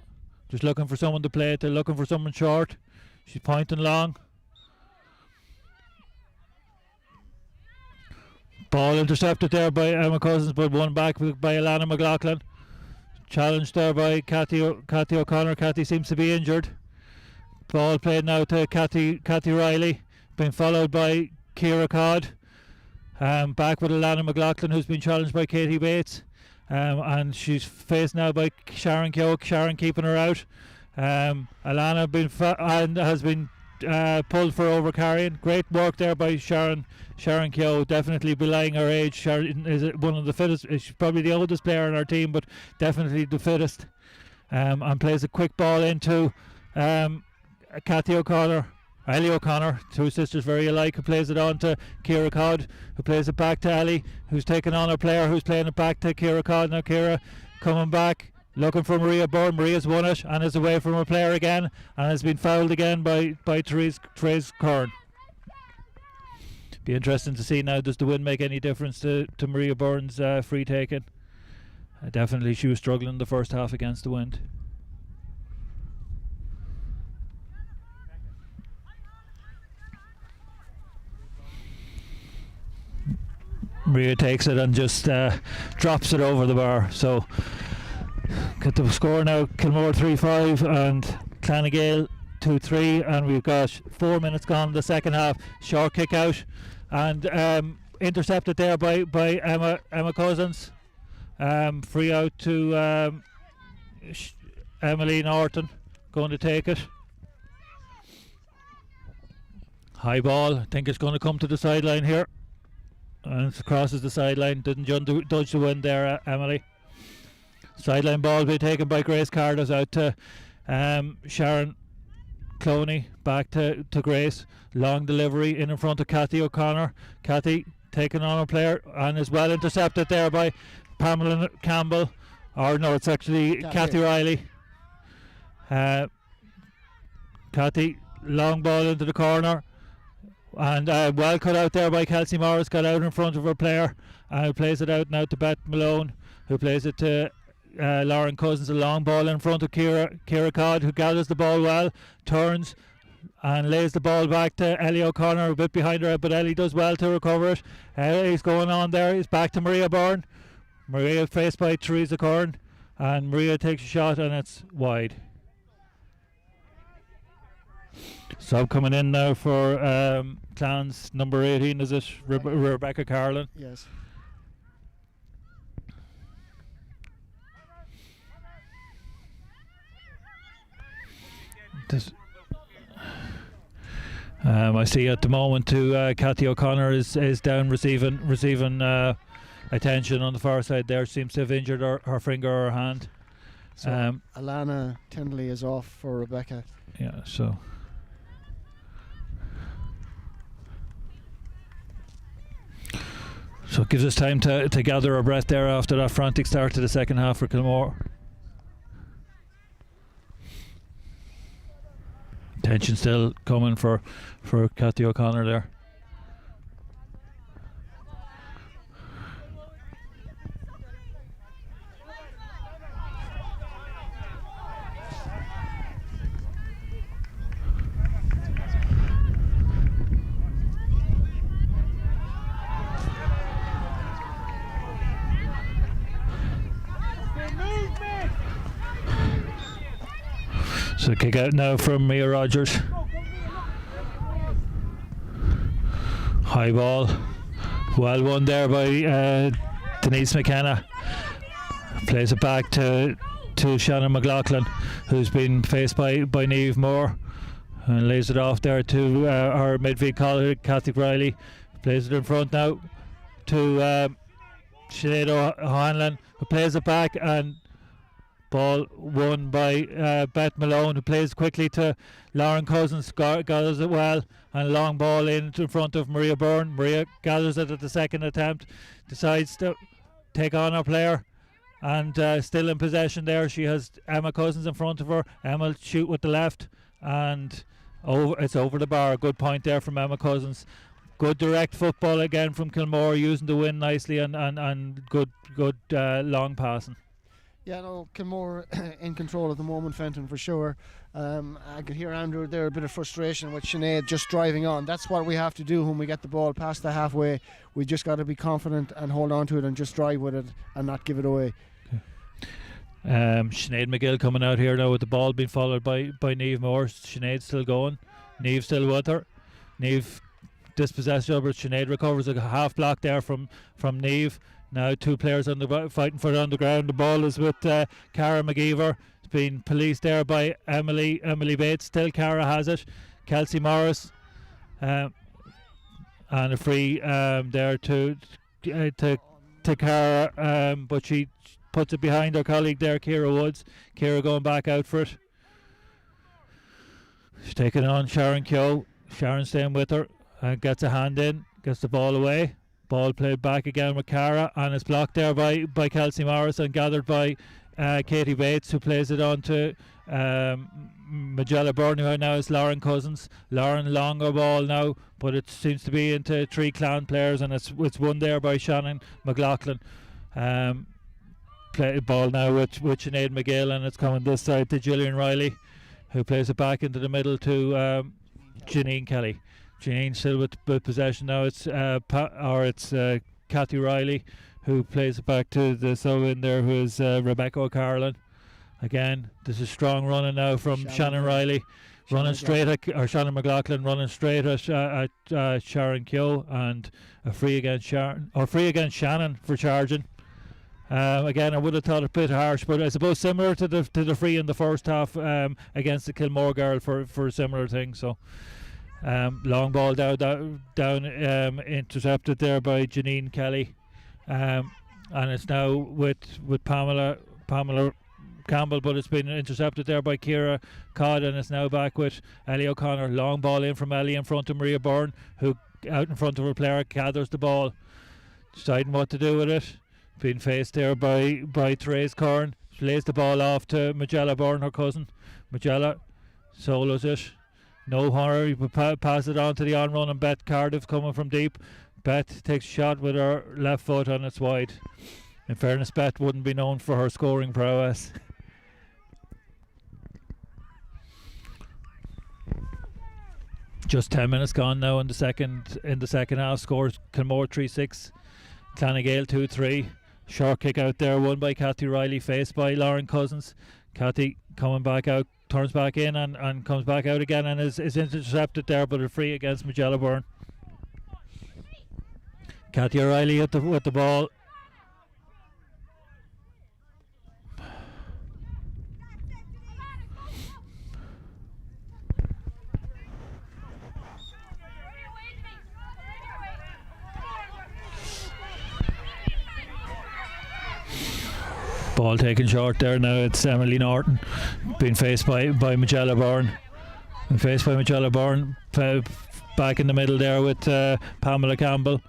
just looking for someone to play it. They're looking for someone short. She's pointing long. Ball intercepted there by Emma Cousins, but won back by Alana McLaughlin. Challenged there by Kathy O'Connor. Kathy seems to be injured. Ball played now to Kathy Riley, being followed by Ciara Codd. Back with Alana McLaughlin, who's been challenged by Katie Bates. And she's faced now by Sharon Keogh. Sharon keeping her out. Alana has been pulled for overcarrying. Great work there by Sharon Keogh, definitely belying her age. Sharon is one of the fittest. She's probably the oldest player on our team, but definitely the fittest. And plays a quick ball into Ellie O'Connor, 2 sisters very alike, who plays it on to Ciara Codd, who plays it back to Ellie, who's taken on a player who's playing it back to Ciara Codd. Now Ciara coming back, looking for Maria Byrne. Maria's won it and is away from her player again, and has been fouled again by Therese Kern. Be interesting to see now, does the wind make any difference to Maria Byrne's free taking? Definitely she was struggling in the first half against the wind. Maria takes it and just drops it over the bar. So get the score now, Kilmore 3-5 and Gael 2-3, and we've got 4 minutes gone in the second half. Short kick out and intercepted there by Emma Cousins. Free out to Emily Norton, going to take it. High ball, I think it's going to come to the sideline here. And it crosses the sideline. Didn't dodge the wind there, Emily. Sideline ball being taken by Grace Cardos out to Sharon Cloney. Back to Grace. Long delivery in front of Cathy O'Connor. Cathy taking on a player and is well intercepted there by Pamela Campbell. Or no, it's actually Cathy Riley. Cathy, long ball into the corner. And well cut out there by Kelsey Morris, got out in front of her player and plays it out now to Beth Malone, who plays it to Lauren Cousins. A long ball in front of Ciara Codd, who gathers the ball well, turns and lays the ball back to Ellie O'Connor, a bit behind her, but Ellie does well to recover it. He's going on there, he's back to Maria Byrne. Maria faced by Teresa Curran, and Maria takes a shot and it's wide. So coming in now for Clans number 18, is it Rebecca Carlin? Yes. I see at the moment too Cathy O'Connor is down receiving attention on the far side there. Seems to have injured her finger or her hand. So Alana Tindley is off for Rebecca. Yeah, so it gives us time to gather our breath there after that frantic start to the second half for Kilmore. Tension still coming for Cathy O'Connor there. So kick out now from Mia Rogers. High ball. Well won there by Denise McKenna. Plays it back to Shannon McLaughlin, who's been faced by Niamh Moore, and lays it off there to our midfield colleague Cathy Riley. Plays it in front now to Sinead O'Hanlon, who plays it back, and ball won by Beth Malone, who plays quickly to Lauren Cousins, gathers it well, and a long ball in front of Maria Byrne. Maria gathers it at the second attempt, decides to take on her player, and still in possession there. She has Emma Cousins in front of her. Emma shoot with the left, and it's over the bar. Good point there from Emma Cousins. Good direct football again from Kilmore, using the wind nicely, and good long passing. Yeah, no, Kilmore in control at the moment, Fenton, for sure. I could hear Andrew there, a bit of frustration with Sinead just driving on. That's what we have to do when we get the ball past the halfway. We just got to be confident and hold on to it and just drive with it and not give it away. Sinead McGill coming out here now with the ball being followed by Niamh Moore. Sinead still going. Niamh still with her. Niamh dispossessed of her. Sinead recovers a half block there from Niamh. Now two players fighting for it on the ground. The ball is with Cara McGeever. It's been policed there by Emily Bates. Still Cara has it. Kelsey Morris and a free there to Cara, but she puts it behind her colleague there, Ciara Woods. Ciara going back out for it. She's taking on Sharon Keogh. Sharon staying with her and gets a hand in, gets the ball away. Ball played back again with Cara, and it's blocked there by Kelsey Morris and gathered by Katie Bates, who plays it on to Magella Byrne, who now is Lauren Cousins. Lauren, longer ball now, but it seems to be into three Clan players, and it's won there by Shannon McLaughlin. Play ball now with Sinead McGill, and it's coming this side to Gillian Riley, who plays it back into the middle to Janine Kelly. Janine still with possession now. It's Cathy Riley, who plays it back to the in there, who is Rebecca O'Carlin. Again, this is strong running now from Shannon Riley, running straight at Shannon McLaughlin, running straight at Sharon Keogh, and a free against Shannon for charging. Again, I would have thought a bit harsh, but I suppose similar to the free in the first half against the Kilmore girl for a similar thing. So Long ball down intercepted there by Janine Kelly, and it's now with Pamela Campbell, but it's been intercepted there by Ciara Codd, and it's now back with Ellie O'Connor. Long ball in from Ellie in front of Maria Byrne, who out in front of her player gathers the ball, deciding what to do with it. Being faced there by Therese Curran. She lays the ball off to Magella Byrne, her cousin. Magella solos it. No hurry, but pass it on to the on-run, and Beth Cardiff coming from deep. Beth takes a shot with her left foot, and it's wide. In fairness, Beth wouldn't be known for her scoring prowess. Just 10 minutes gone now in the second half. Scores Kilmore 3-6, Gael 2-3. Short kick out there, won by Kathy Riley, faced by Lauren Cousins. Kathy coming back out, turns back in and comes back out again, and is intercepted there, but a free against Magella Byrne. Kathy O'Reilly with the ball. Ball taken short there now. It's Emily Norton being faced by Magella Byrne. Back in the middle there with Pamela Campbell,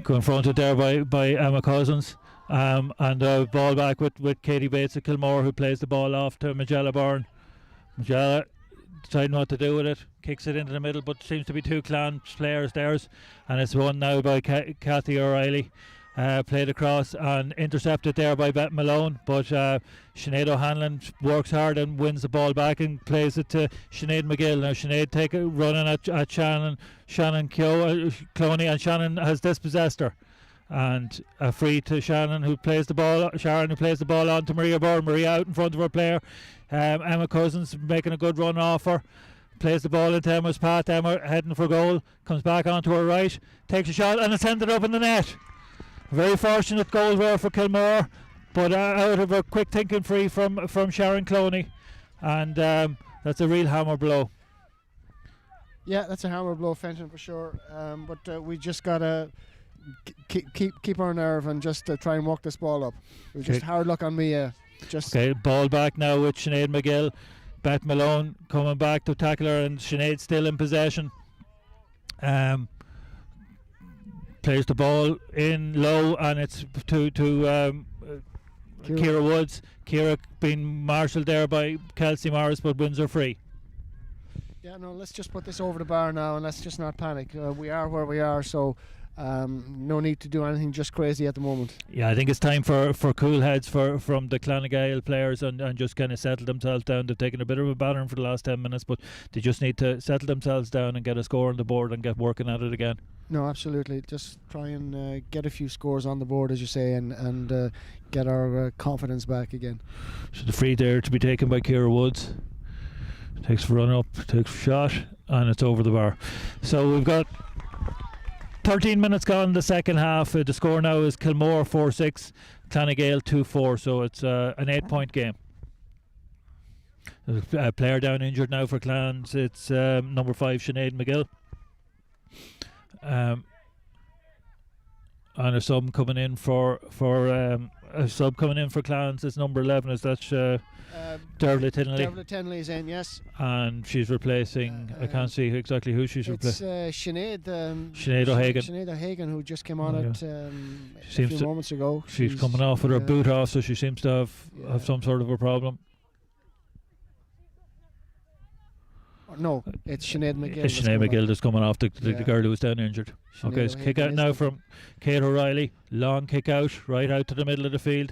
confronted there by Emma Cousins, and ball back with Katie Bates of Kilmore, who plays the ball off to Magella Byrne. Magella deciding what to do with it, kicks it into the middle, but seems to be two Clan players theirs, and it's won now by Kathy O'Reilly. Played across and intercepted there by Beth Malone, but Sinead O'Hanlon works hard and wins the ball back and plays it to Sinead McGill. Now Sinead take a running at Shannon Cloney, and Shannon has dispossessed her, and a free to Sharon, who plays the ball on to Maria Byrne. Maria out in front of her player. Emma Cousins making a good run off her, plays the ball into Emma's path. Emma heading for goal, comes back onto her right, takes a shot, and it's ended up in the net. Very fortunate goal there for Kilmore, but out of a quick thinking free from Sharon Cloney, and that's a real hammer blow. Yeah, that's a hammer blow, Fenton, for sure. But we just gotta keep our nerve and just try and walk this ball up. It was just hard luck on me. Okay, ball back now with Sinead McGill. Beth Malone coming back to tackle her, and Sinead still in possession. Plays the ball in low, and it's to Ciara Woods. Ciara being marshalled there by Kelsey Morris, but wins her free. Yeah, no, let's just put this over the bar now, and let's just not panic. We are where we are, so no need to do anything just crazy at the moment. Yeah, I think it's time for cool heads from the Gael players and just kind of settle themselves down. They've taken a bit of a battering for the last 10 minutes, but they just need to settle themselves down and get a score on the board and get working at it again. No, absolutely. Just try and get a few scores on the board, as you say, and get our confidence back again. So the free there to be taken by Ciara Woods. Takes a run up, takes a shot, and it's over the bar. So we've got 13 minutes gone in the second half. The score now is Kilmore 4-6, Gael 2-4, so it's an 8-point game. There's a player down injured now for Clans. It's number 5, Sinead McGill. And a sub coming in for Clans is number 11. Is that Dervla Tinley? Dervla Tinley is in, yes. And she's replacing. I can't see exactly who she's replacing. It's Sinead O'Hagan. Sinead O'Hagan, who just came on it a few moments ago. She's coming off with her boot off, so she seems to have some sort of a problem. No, it's Sinead McGill. It's Sinead McGill that's coming off the girl who was down injured. Sinead Okay, it's kick out now from Kate O'Reilly. Long kick out, right out to the middle of the field.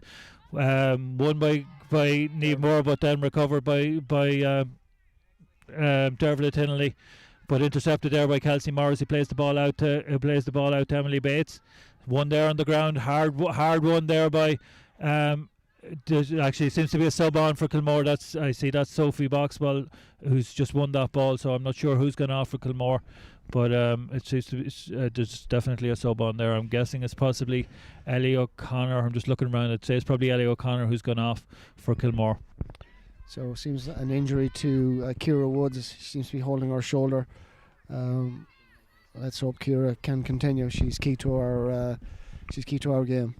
Won by Niamh Moore, but then recovered by Dervla Tinley, but intercepted there by Kelsey Morris. He plays the ball out to Emily Bates. One there on the ground, hard one there by. Actually seems to be a sub on for Kilmore. I see that's Sophie Boxwell who's just won that ball, so I'm not sure who's going off for Kilmore, but it seems to be there's definitely a sub on there. I'm guessing it's possibly Ellie O'Connor. I'm just looking around. It says probably Ellie O'Connor who's gone off for Kilmore. So it seems an injury to Ciara Woods. She seems to be holding her shoulder. let's hope Ciara can continue. She's key to our game.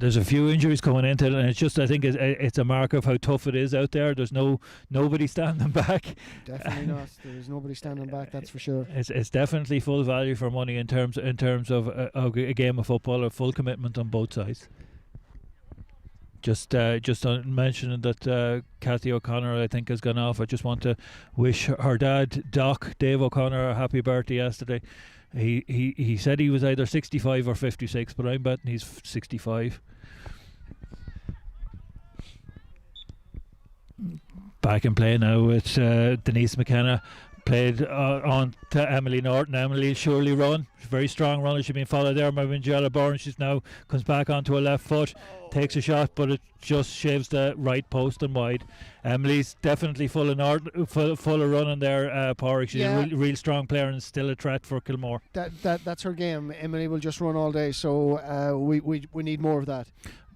There's a few injuries coming into it, and it's just, I think it's a mark of how tough it is out there. There's nobody standing back. Definitely not. There's nobody standing back. That's for sure. It's definitely full value for money in terms of a game of football, a full commitment on both sides. Just on mentioning that Cathy O'Connor, I think, has gone off. I just want to wish her dad, Doc Dave O'Connor, a happy birthday yesterday. He said he was either 65 or 56, but I'm betting he's 65. Back in play now. It's Denise McKenna. Played on to Emily Norton. Emily surely run. Very strong runner. She's been followed there by Angela Byrne. She's now comes back onto her left foot, takes a shot, but it just shaves the right post and wide. Emily's definitely full of running there. Porrick. She's a real strong player and still a threat for Kilmore. That's her game. Emily will just run all day, so we need more of that.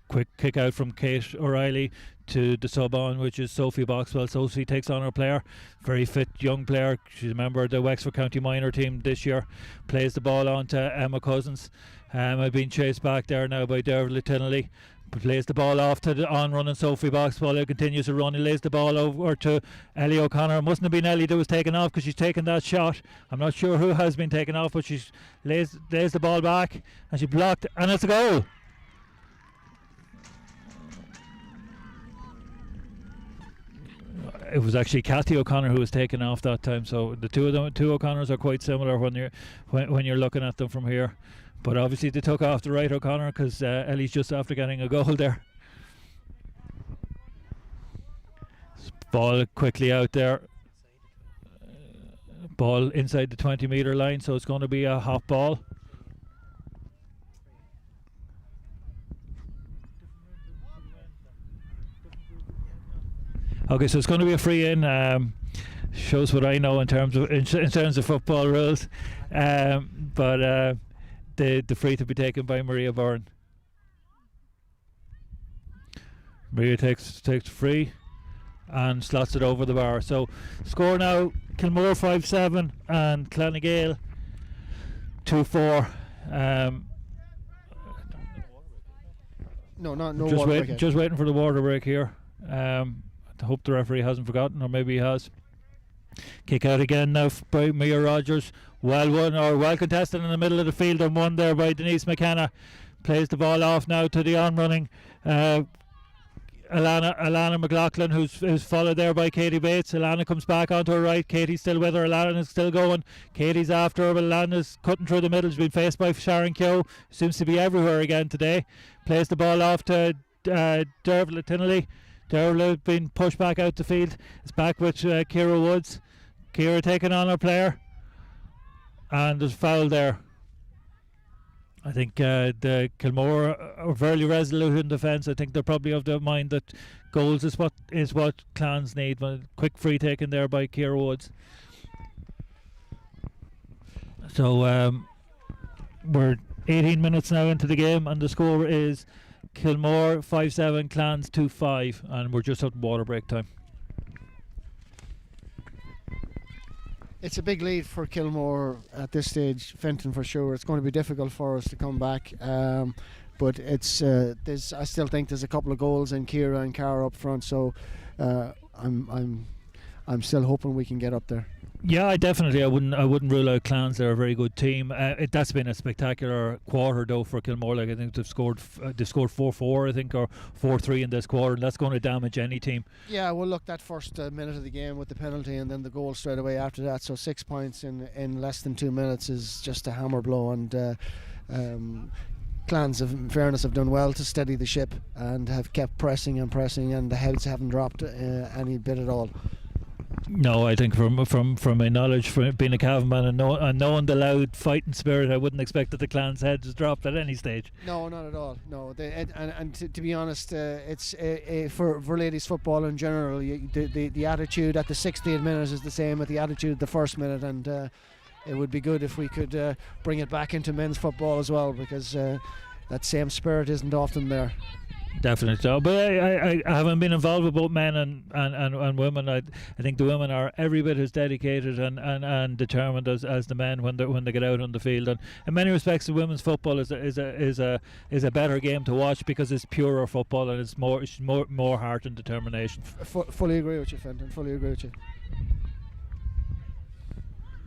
Quick kick out from Kate O'Reilly to the sub on, which is Sophie Boxwell. Sophie takes on her player, very fit young player. She's a member of the Wexford County minor team this year. Plays the ball on to Emma Cousins. I've been chased back there now by Dervla Tinnelly. Plays the ball off to the on-running Sophie Boxwell, who continues to run. He lays the ball over to Ellie O'Connor. It mustn't have been Ellie that was taken off, because she's taken that shot. I'm not sure who has been taken off, but she lays the ball back and she blocked, and it's a goal. It was actually Cathy O'Connor who was taken off that time, so the two O'Connors are quite similar when you're looking at them from here. But obviously they took off the right O'Connor, because Ellie's just after getting a goal there. Ball quickly out there. Ball inside the 20-metre line, so it's going to be a hot ball. Okay, so it's going to be a free in. Shows what I know in terms of football rules. But the free to be taken by Maria Byrne. Maria takes free and slots it over the bar. So score now: Kilmore 5-7 and Gael 2-4. Just waiting for the water break here. I hope the referee hasn't forgotten, or maybe he has. Kick out again now by Mia Rogers. Well won, or well contested in the middle of the field, and won there by Denise McKenna. Plays the ball off now to the on-running Alana McLaughlin, who's followed there by Katie Bates. Alana comes back onto her right. Katie's still with her. Alana is still going. Katie's after her, but Alana's cutting through the middle. She's been faced by Sharon Keogh. Seems to be everywhere again today. Plays the ball off to Dervla Tinnelly. Dervla being pushed back out the field. It's back with Ciara Woods. Ciara taking on her player, and there's a foul there. I think the Kilmore are very resolute in defence. I think they're probably of the mind that goals is what Clans need. Quick free taken there by Ciara Woods. So we're 18 minutes now into the game, and the score is Kilmore 5-7, Clans 2-5, and we're just at water break time. It's a big lead for Kilmore at this stage, Fenton, for sure. It's going to be difficult for us to come back, but it's I still think there's a couple of goals in Ciara and Cara up front, so I'm still hoping we can get up there. Yeah, I wouldn't rule out Clans. They're a very good team. That's been a spectacular quarter though for Kilmore. Like, I think they've scored 4-4, I think, or 4-3 in this quarter, and that's going to damage any team. Yeah, well, look, that first minute of the game with the penalty and then the goal straight away after that. So 6 points in less than 2 minutes is just a hammer blow, and Clans, in fairness, have done well to steady the ship and have kept pressing, and the heads haven't dropped any bit at all. No, I think from my knowledge, from being a Cavan man and knowing the loud fighting spirit, I wouldn't expect that the Clans' heads dropped at any stage. No, not at all. No, and to be honest, it's for ladies football in general. The attitude at the 60th minute is the same as the attitude at the first minute, and it would be good if we could bring it back into men's football as well, because that same spirit isn't often there. Definitely so. But I haven't been involved with both men and women. I think the women are every bit as dedicated and determined as the men when they get out on the field. And in many respects, the women's football is a better game to watch because it's purer football and it's more heart and determination. Fully agree with you, Fenton. Fully agree with you.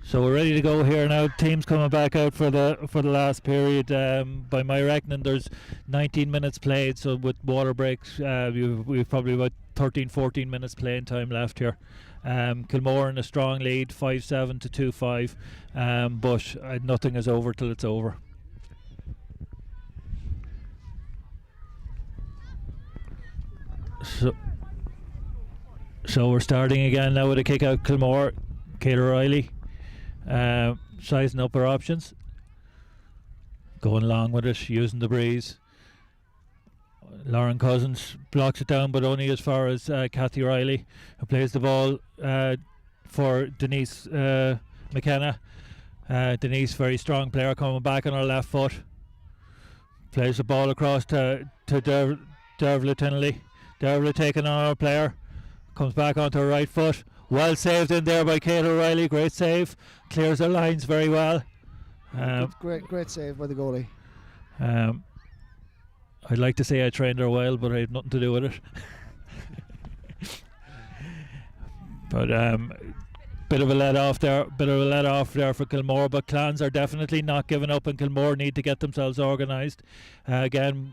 So we're ready to go here now. Teams coming back out for the last period. By my reckoning, there's 19 minutes played. So with water breaks, we've probably about 13-14 minutes playing time left here. Kilmore in a strong lead, 5-7 to 2-5. But nothing is over till it's over. So we're starting again now with a kick out. Kilmore, Gael O'Reilly. Sizing up our options, going along with it, using the breeze. Lauren Cousins blocks it down, but only as far as Kathy Riley, who plays the ball for Denise McKenna. Denise, very strong player, coming back on her left foot. Plays the ball across to Dervla Tinnelly. Dervla taking on our player, comes back onto her right foot. Well saved in there by Gael O'Reilly. Great save. Clears her lines very well. Great save by the goalie. I'd like to say I trained her well, but I had nothing to do with it. But bit of a let off there for Kilmore. But Clans are definitely not giving up, and Kilmore need to get themselves organised. Again,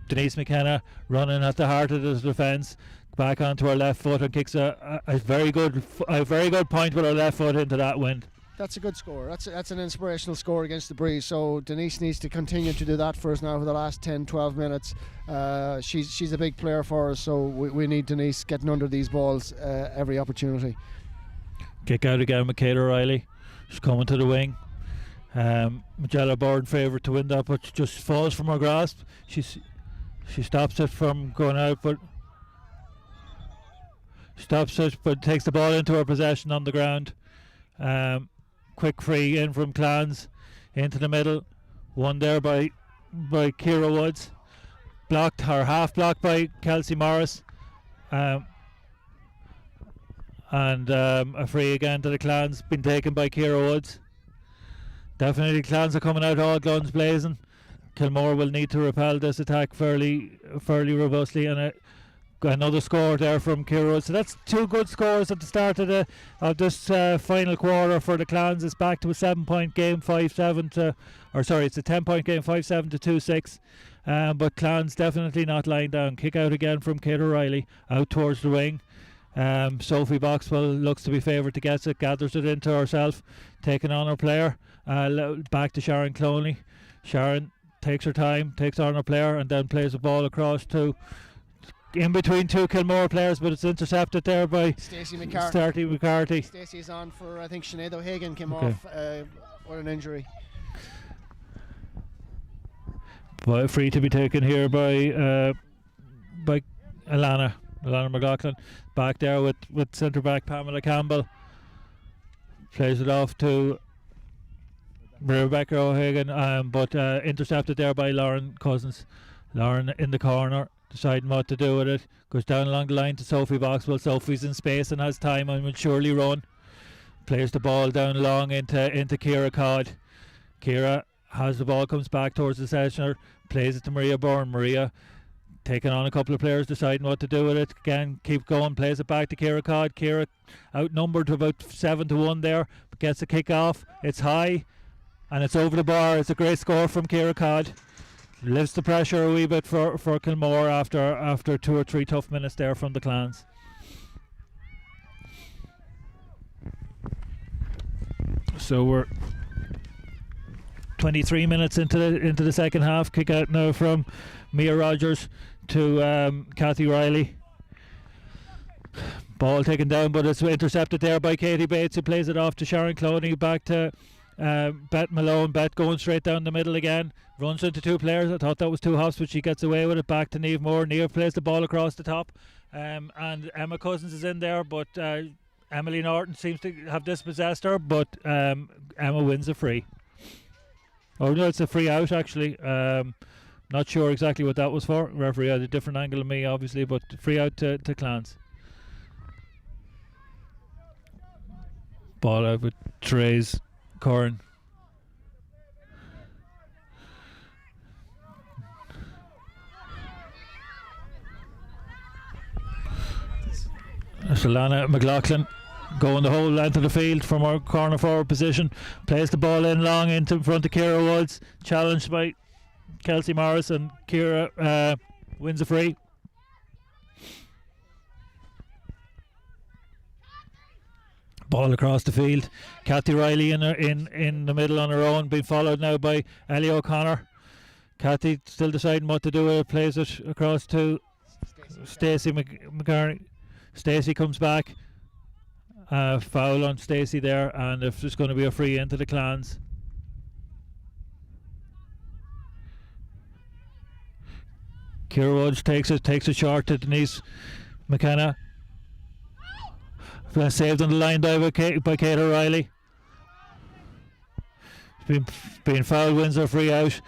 Denise McKenna running at the heart of the defence. Back onto her left foot and kicks a very good point with her left foot into that wind. That's a good score. That's an inspirational score against the breeze. So Denise needs to continue to do that for us now for the last 10-12 minutes. She's a big player for us, so we need Denise getting under these balls every opportunity. Kick out again with Gael O'Reilly. She's coming to the wing. Magella Bourne favourite to win that, but she just falls from her grasp. She stops it from going out, but takes the ball into her possession on the ground. Quick free in from Clans into the middle. One there by Ciara Woods. Half blocked by Kelsey Morris. And a free again to the Clans, been taken by Ciara Woods. Definitely Clans are coming out all guns blazing. Kilmore will need to repel this attack fairly robustly, and another score there from Ciara Woods. So that's two good scores at the start of this final quarter for the Clans. It's back to a 7-point game, it's a 10-point game, 5-7 to 2-6. But Clans definitely not lying down. Kick out again from Gael O'Reilly out towards the wing. Sophie Boxwell looks to be favoured to get it, gathers it into herself, taking on her player. Back to Sharon Cloney. Sharon takes her time, takes on her player, and then plays the ball across to in between two Kilmore players, but it's intercepted there by Stacey McCarthy. Stacey's on for, I think Sinead O'Hagan came off with an injury. But free to be taken here by Alana McLaughlin. Back there with centre back Pamela Campbell. Plays it off to Rebecca O'Hagan, but intercepted there by Lauren Cousins. Lauren in the corner, deciding what to do with it. Goes down along the line to Sophie Boxwell. Sophie's in space and has time and will surely run. Plays the ball down long into Ciara Codd. Ciara has the ball, comes back towards the sessioner, plays it to Maria Bourne. Maria taking on a couple of players, deciding what to do with it. Again, keep going, plays it back to Ciara Codd. Ciara outnumbered to about 7-1 there, but gets a kick off. It's high and it's over the bar. It's a great score from Ciara Codd. Lifts the pressure a wee bit for Kilmore after 2 or 3 tough minutes there from the Clans. So we're 23 minutes into the second half. Kick out now from Mia Rogers to Kathy Riley. Ball taken down, but it's intercepted there by Katie Bates, who plays it off to Sharon Cloney. Back to Beth Malone. Beth going straight down the middle again. Runs into 2 players. I thought that was 2 hops, but she gets away with it. Back to Niamh Moore. Niamh plays the ball across the top. And Emma Cousins is in there, but Emily Norton seems to have dispossessed her, but Emma wins a free. Oh no, it's a free out actually. Not sure exactly what that was for. Referee had a different angle than me, obviously, but free out to Clans. Ball out with Therese Curran. Shalana McLaughlin going the whole length of the field from our corner forward position. Plays the ball in long into front of Ciara Woods. Challenged by Kelsey Morris, and Ciara wins a free. Ball across the field. Kathy Riley in the middle on her own, being followed now by Ellie O'Connor. Kathy still deciding what to do with it. Plays it across to Stacey McCartney. Stacey comes back. Foul on Stacey there, and if there's going to be a free into the Clans. Ciara Woods takes it short to Denise McKenna. Saved on the line by Kate O'Reilly. Being fouled, wins her free out.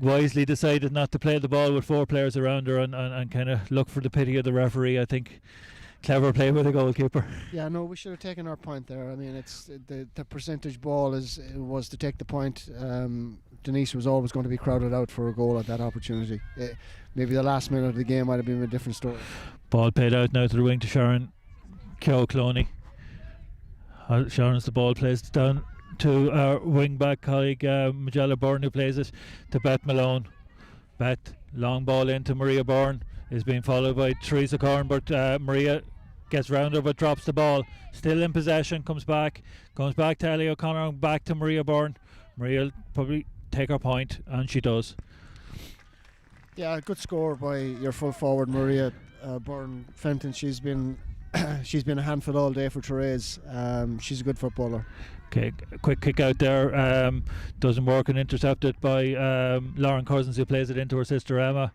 Wisely decided not to play the ball with 4 players around her and kind of look for the pity of the referee. I think clever play by the goalkeeper. Yeah, no, we should have taken our point there. I mean, it's the percentage ball was to take the point. Denise was always going to be crowded out for a goal at that opportunity. Maybe the last minute of the game might have been a different story. Ball paid out now to the wing to Sharon Cloney. Sharon's the ball plays down to our wing back colleague Magella Byrne, who plays it to Beth Malone. Beth, long ball into Maria Byrne, is being followed by Teresa Corn, but Maria gets round her but drops the ball. Still in possession, comes back to Ellie O'Connor and back to Maria Byrne. Maria will probably take her point, and she does. Yeah, good score by your full forward Maria Byrne Fenton. She's been a handful all day for Therese. She's a good footballer. Okay, quick kick out there, doesn't work, and intercepted by Lauren Cousins, who plays it into her sister Emma,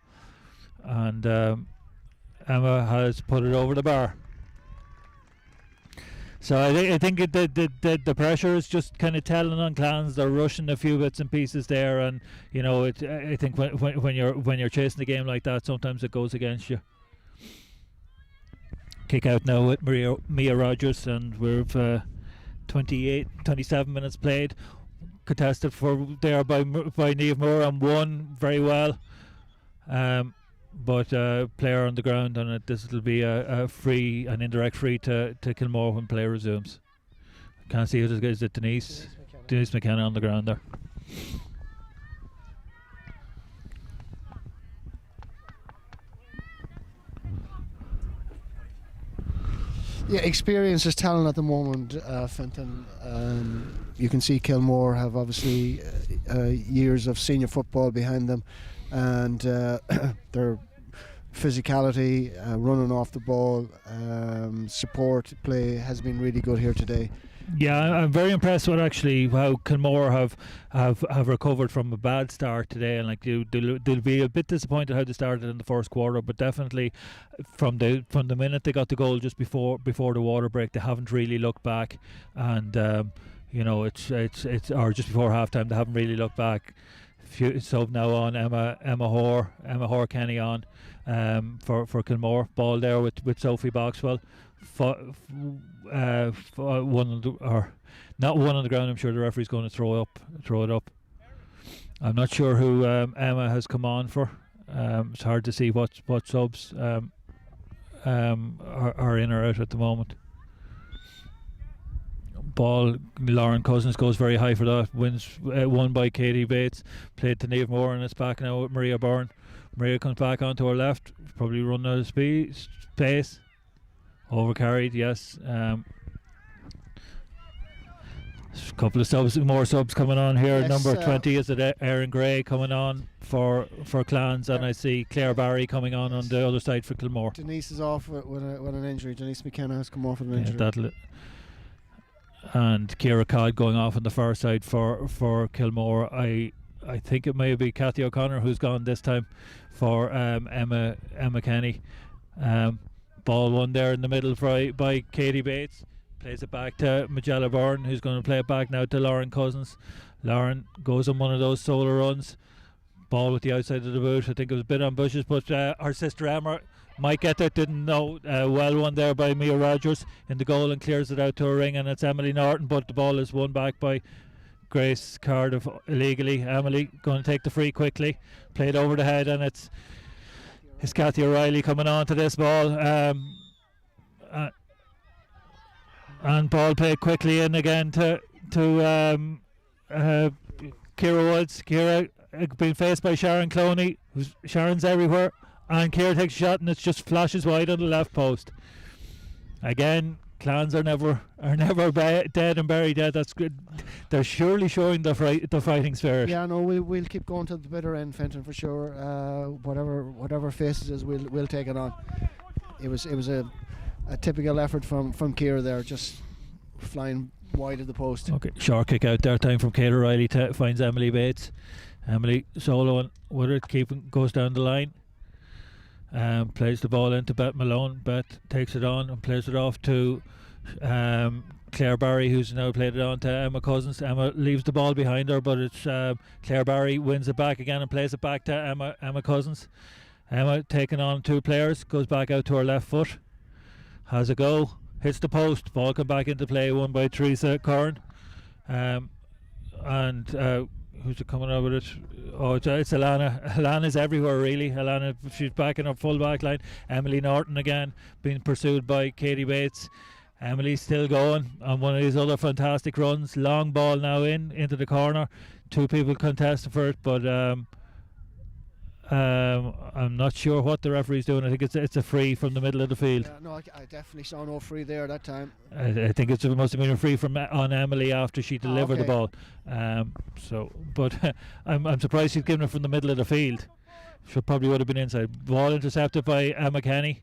and Emma has put it over the bar. So I think the pressure is just kind of telling on Clans. They're rushing a few bits and pieces there, and you know I think when you're chasing the game like that, sometimes it goes against you. Kick out now with Mia Rogers, and we've 27 minutes played. Contested for there by Niamh Moore and won very well. But player on the ground, and this will be an indirect free to Kilmore when play resumes. Can't see who is it. Denise McKenna on the ground there. Yeah, experience is talent at the moment, Fenton. You can see Kilmore have obviously years of senior football behind them, and their physicality, running off the ball, support play has been really good here today. Yeah, I'm very impressed with actually how Kilmore have recovered from a bad start today, and like they'll be a bit disappointed how they started in the first quarter, but definitely from the minute they got the goal just before the water break, they haven't really looked back, and it's or just before halftime they haven't really looked back. Sub now on Emma Hoare Kenny on for Kilmore. Ball there with Sophie Boxwell. One on not one on the ground. I'm sure the referee's going to throw it up. I'm not sure who Emma has come on for. It's hard to see what subs are in or out at the moment. Ball, Lauren Cousins goes very high for that. Wins won by Katie Bates. Played to Niamh Moore, and it's back now with Maria Byrne. Maria comes back onto her left. Probably run out of space. Overcarried, yes. A couple of more subs coming on here. Yes, Number 20 is it Erin Gray coming on for Clans, and I see Claire Barry coming on the other side for Kilmore. Denise is off with an injury. Denise McKenna has come off with an injury. And Ciara Codd going off on the far side for Kilmore. I think it may be Kathy O'Connor who's gone this time for Emma Kenny. Ball one there in the middle by Katie Bates. Plays it back to Magella Byrne, who's going to play it back now to Lauren Cousins. Lauren goes on one of those solo runs. Ball with the outside of the boot. I think it was a bit ambitious, but our sister Emma might get there. Didn't know. Well won there by Mia Rogers in the goal and clears it out to a ring, and it's Emily Norton, but the ball is won back by Grace Cardiff illegally. Emily going to take the free quickly, played over the head, and it's Cathy O'Reilly coming on to this ball. And ball played quickly in again to Ciara Woods. Ciara being faced by Sharon Cloney. Sharon's everywhere, and Ciara takes a shot and it just flashes wide on the left post. Again, clans are never dead and buried dead. That's good. They're surely showing the fighting spirit. Yeah, no, we'll keep going to the bitter end, Fenton, for sure. Whatever faces us, we'll take it on. It was a typical effort from Ciara there, just flying wide of the post. Okay, short kick out there, time from Kate O'Reilly finds Emily Bates. Emily soloing with it, goes down the line. Plays the ball into Beth Malone. Beth takes it on and plays it off to Claire Barry, who's now played it on to Emma Cousins. Emma leaves the ball behind her, but it's Claire Barry wins it back again and plays it back to Emma Cousins. Emma taking on two players, goes back out to her left foot, has a go, hits the post, ball come back into play, won by Teresa Curran. And who's it coming out with it? Oh, it's Alana. Alana's everywhere really. Alana, she's back in her full back line. Emily Norton again being pursued by Katie Bates. Emily's still going on one of these other fantastic runs. Long ball now into the corner. Two people contesting for it, but I'm not sure what the referee's doing. I think it's a free from the middle of the field. No, I definitely saw no free there that time. I think it must have been a free on Emily after she delivered the ball. But I'm surprised she's given it from the middle of the field. She probably would have been inside. Ball intercepted by Emma Kenny.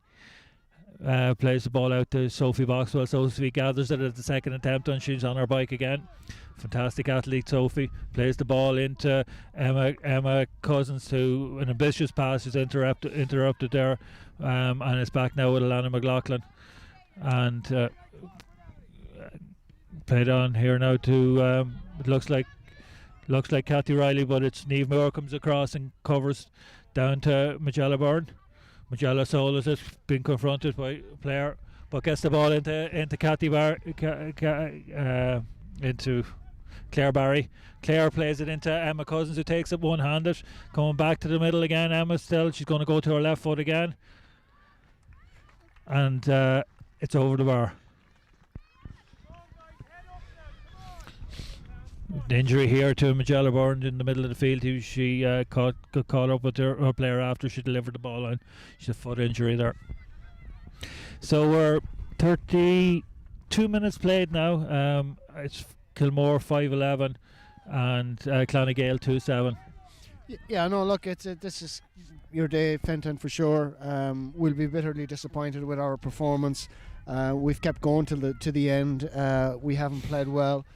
Plays the ball out to Sophie Boxwell. Sophie gathers it at the second attempt and she's on her bike again. Fantastic athlete Sophie. Plays the ball into Emma Cousins, to an ambitious pass is interrupted there, and it's back now with Alana McLaughlin, and played on here now to it looks like Cathy Riley, but it's Niamh Moore comes across and covers down to Magella Byrne. Magella solos it, being confronted by a player, but gets the ball into Cathy into Claire Barry. Claire plays it into Emma Cousins, who takes it one-handed, coming back to the middle again. Emma still, she's going to go to her left foot again, and it's over the bar. The injury here to Magella Byrne in the middle of the field, who she got caught up with her player after she delivered the ball on. She's a foot injury there. So we're 32 minutes played now. It's Kilmore 5-11 and Clonagh Gael 2-7. Yeah, no, look, this is your day, Fenton, for sure. We'll be bitterly disappointed with our performance. We've kept going to the end. We haven't played well,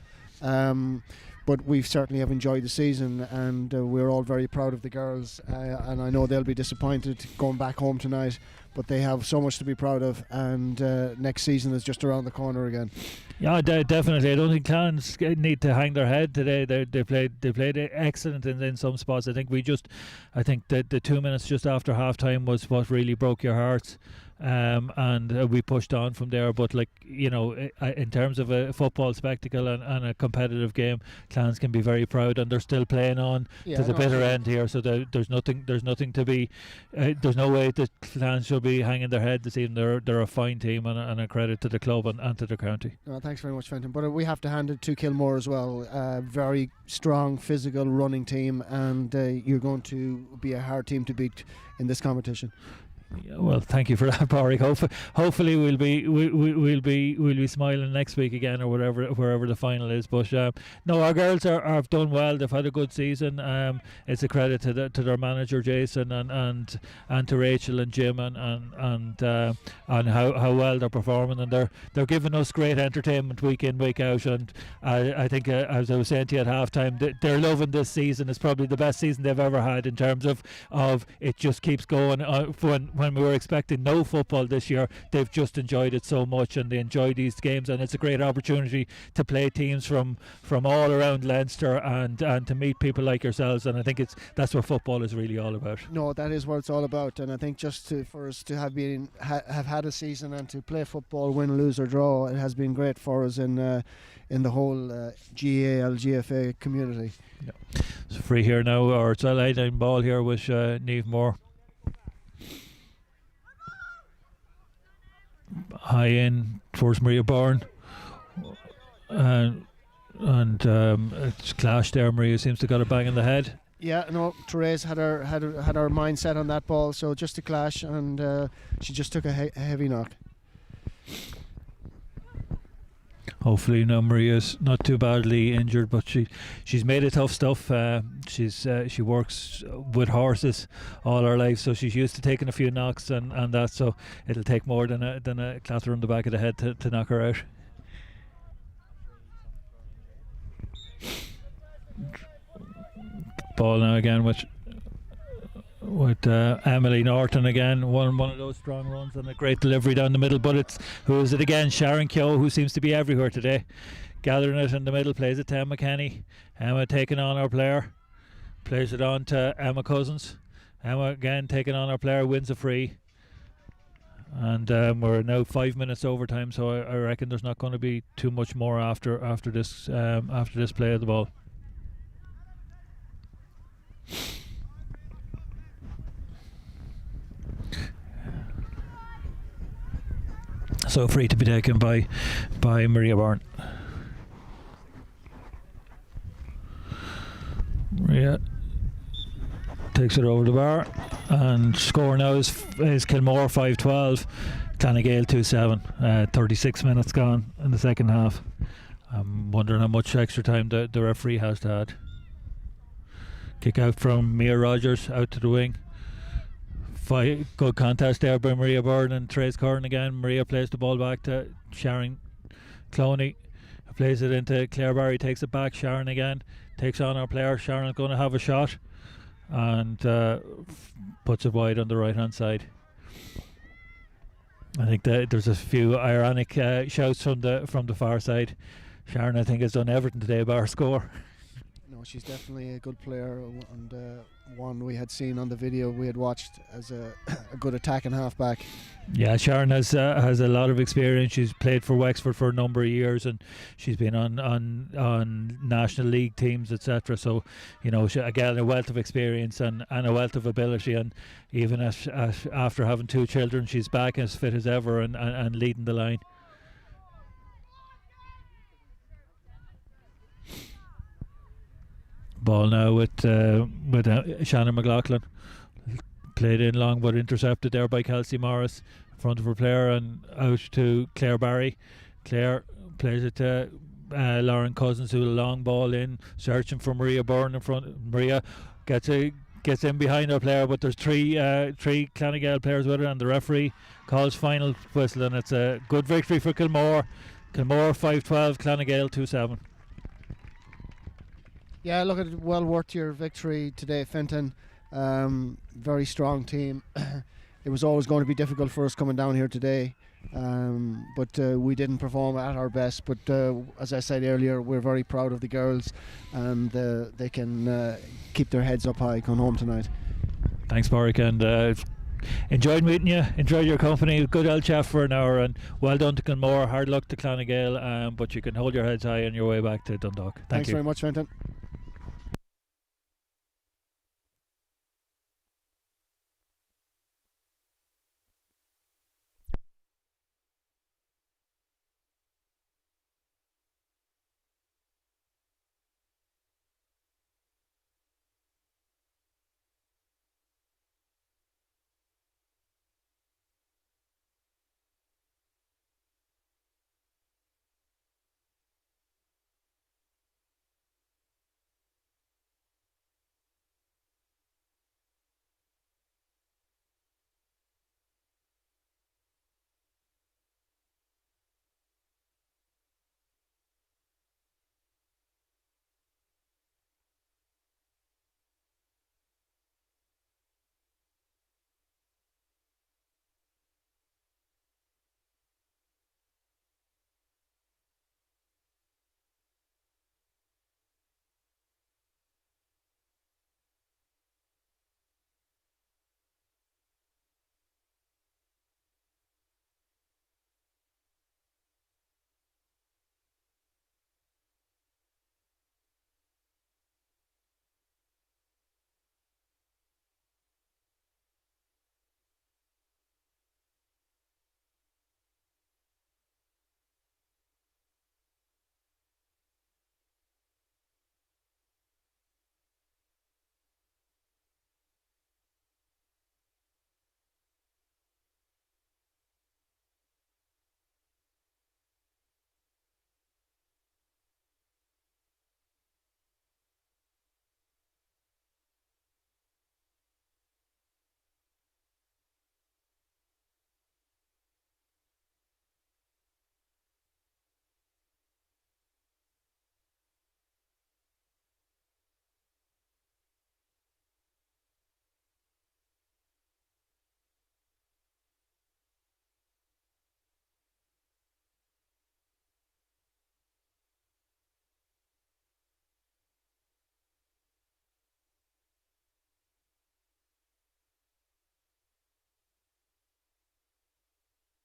but we certainly have enjoyed the season, and we're all very proud of the girls. And I know they'll be disappointed going back home tonight, but they have so much to be proud of, and next season is just around the corner again. Yeah, definitely. I don't think Clans need to hang their head today. They played excellent in some spots. I think that the 2 minutes just after half time was what really broke your hearts. And we pushed on from there, but in terms of a football spectacle and a competitive game, Clans can be very proud, and they're still playing on to the bitter end here, so there's nothing to be there's no way that Clans should be hanging their head this evening. They're a fine team and a credit to the club and to the county. Thanks very much, Fenton, but we have to hand it to Kilmore as well. Very strong, physical, running team, and you're going to be a hard team to beat in this competition. Yeah, well, thank you for that, Pádraig. Hopefully we'll be smiling next week again, or wherever the final is. But no, our girls have done well. They've had a good season. It's a credit to their manager Jason and to Rachel and Jim and how well they're performing, and they're giving us great entertainment week in, week out. And I think as I was saying to you at half time, they're loving this season. It's probably the best season they've ever had in terms of it just keeps going when when we were expecting no football this year, they've just enjoyed it so much, and they enjoy these games, and it's a great opportunity to play teams from all around Leinster and to meet people like yourselves, and I think that's what football is really all about. No, that is what it's all about, and I think just for us to have had a season and to play football, win, lose or draw, it has been great for us in the whole GAL GFA community. Yeah. So free here now, or it's a line ball here with Niamh Moore. High in towards Maria Byrne, and it's clashed there. Maria seems to have got a bang in the head. Yeah, no, Therese had her mind set on that ball, so just a clash, and she just took a heavy knock. Hopefully now Maria's not too badly injured, but she's made it tough stuff. She works with horses all her life, so she's used to taking a few knocks and that, so it'll take more than a clatter on the back of the head to knock her out. Ball now again with Emily Norton again, one of those strong runs and a great delivery down the middle, but who is it again? Sharon Keogh, who seems to be everywhere today, gathering it in the middle, plays it to Emma Kenny. Emma taking on our player, plays it on to Emma Cousins. Emma again taking on our player, wins a free, and we're now 5 minutes overtime, so I reckon there's not going to be too much more after this play of the ball. So free to be taken by Maria Byrne. Maria takes it over the bar, and score now is Kilmore 5-12, Gael 2-7. 36 minutes gone in the second half. I'm wondering how much extra time the referee has to add. Kick out from Mia Rogers out to the wing. Good contest there by Maria Byrne and Therese Curran again. Maria plays the ball back to Sharon Cloney, plays it into Claire Barry, takes it back. Sharon again takes on our player. Sharon's going to have a shot and puts it wide on the right hand side. I think there's a few ironic shouts from the far side. Sharon, I think, has done everything today bar score. No, she's definitely a good player, and one we had seen on the video we had watched as a good attacking halfback. Yeah, Sharon has a lot of experience. She's played for Wexford for a number of years, and she's been on national league teams, etc. So, you know, again, a wealth of experience and a wealth of ability. And even after having two children, she's back as fit as ever and leading the line. Ball now with Shannon McLaughlin, played in long but intercepted there by Kelsey Morris in front of her player and out to Claire Barry. Claire plays it to Lauren Cousins, who a long ball in, searching for Maria Byrne in front. Maria gets in behind her player, but there's three Clonagale players with her, and the referee calls final whistle, and it's a good victory for Kilmore. Kilmore 5-12, Clonagale 2-7. Yeah, look, at well worth your victory today, Fenton. Very strong team. It was always going to be difficult for us coming down here today, but we didn't perform at our best. But as I said earlier, we're very proud of the girls, and they can keep their heads up high going home tonight. Thanks, Warwick, and enjoyed meeting you, enjoyed your company. Good old chat for an hour, and well done to Kilmore. Hard luck to Clonagale, but you can hold your heads high on your way back to Dundalk. Thanks you very much, Fenton.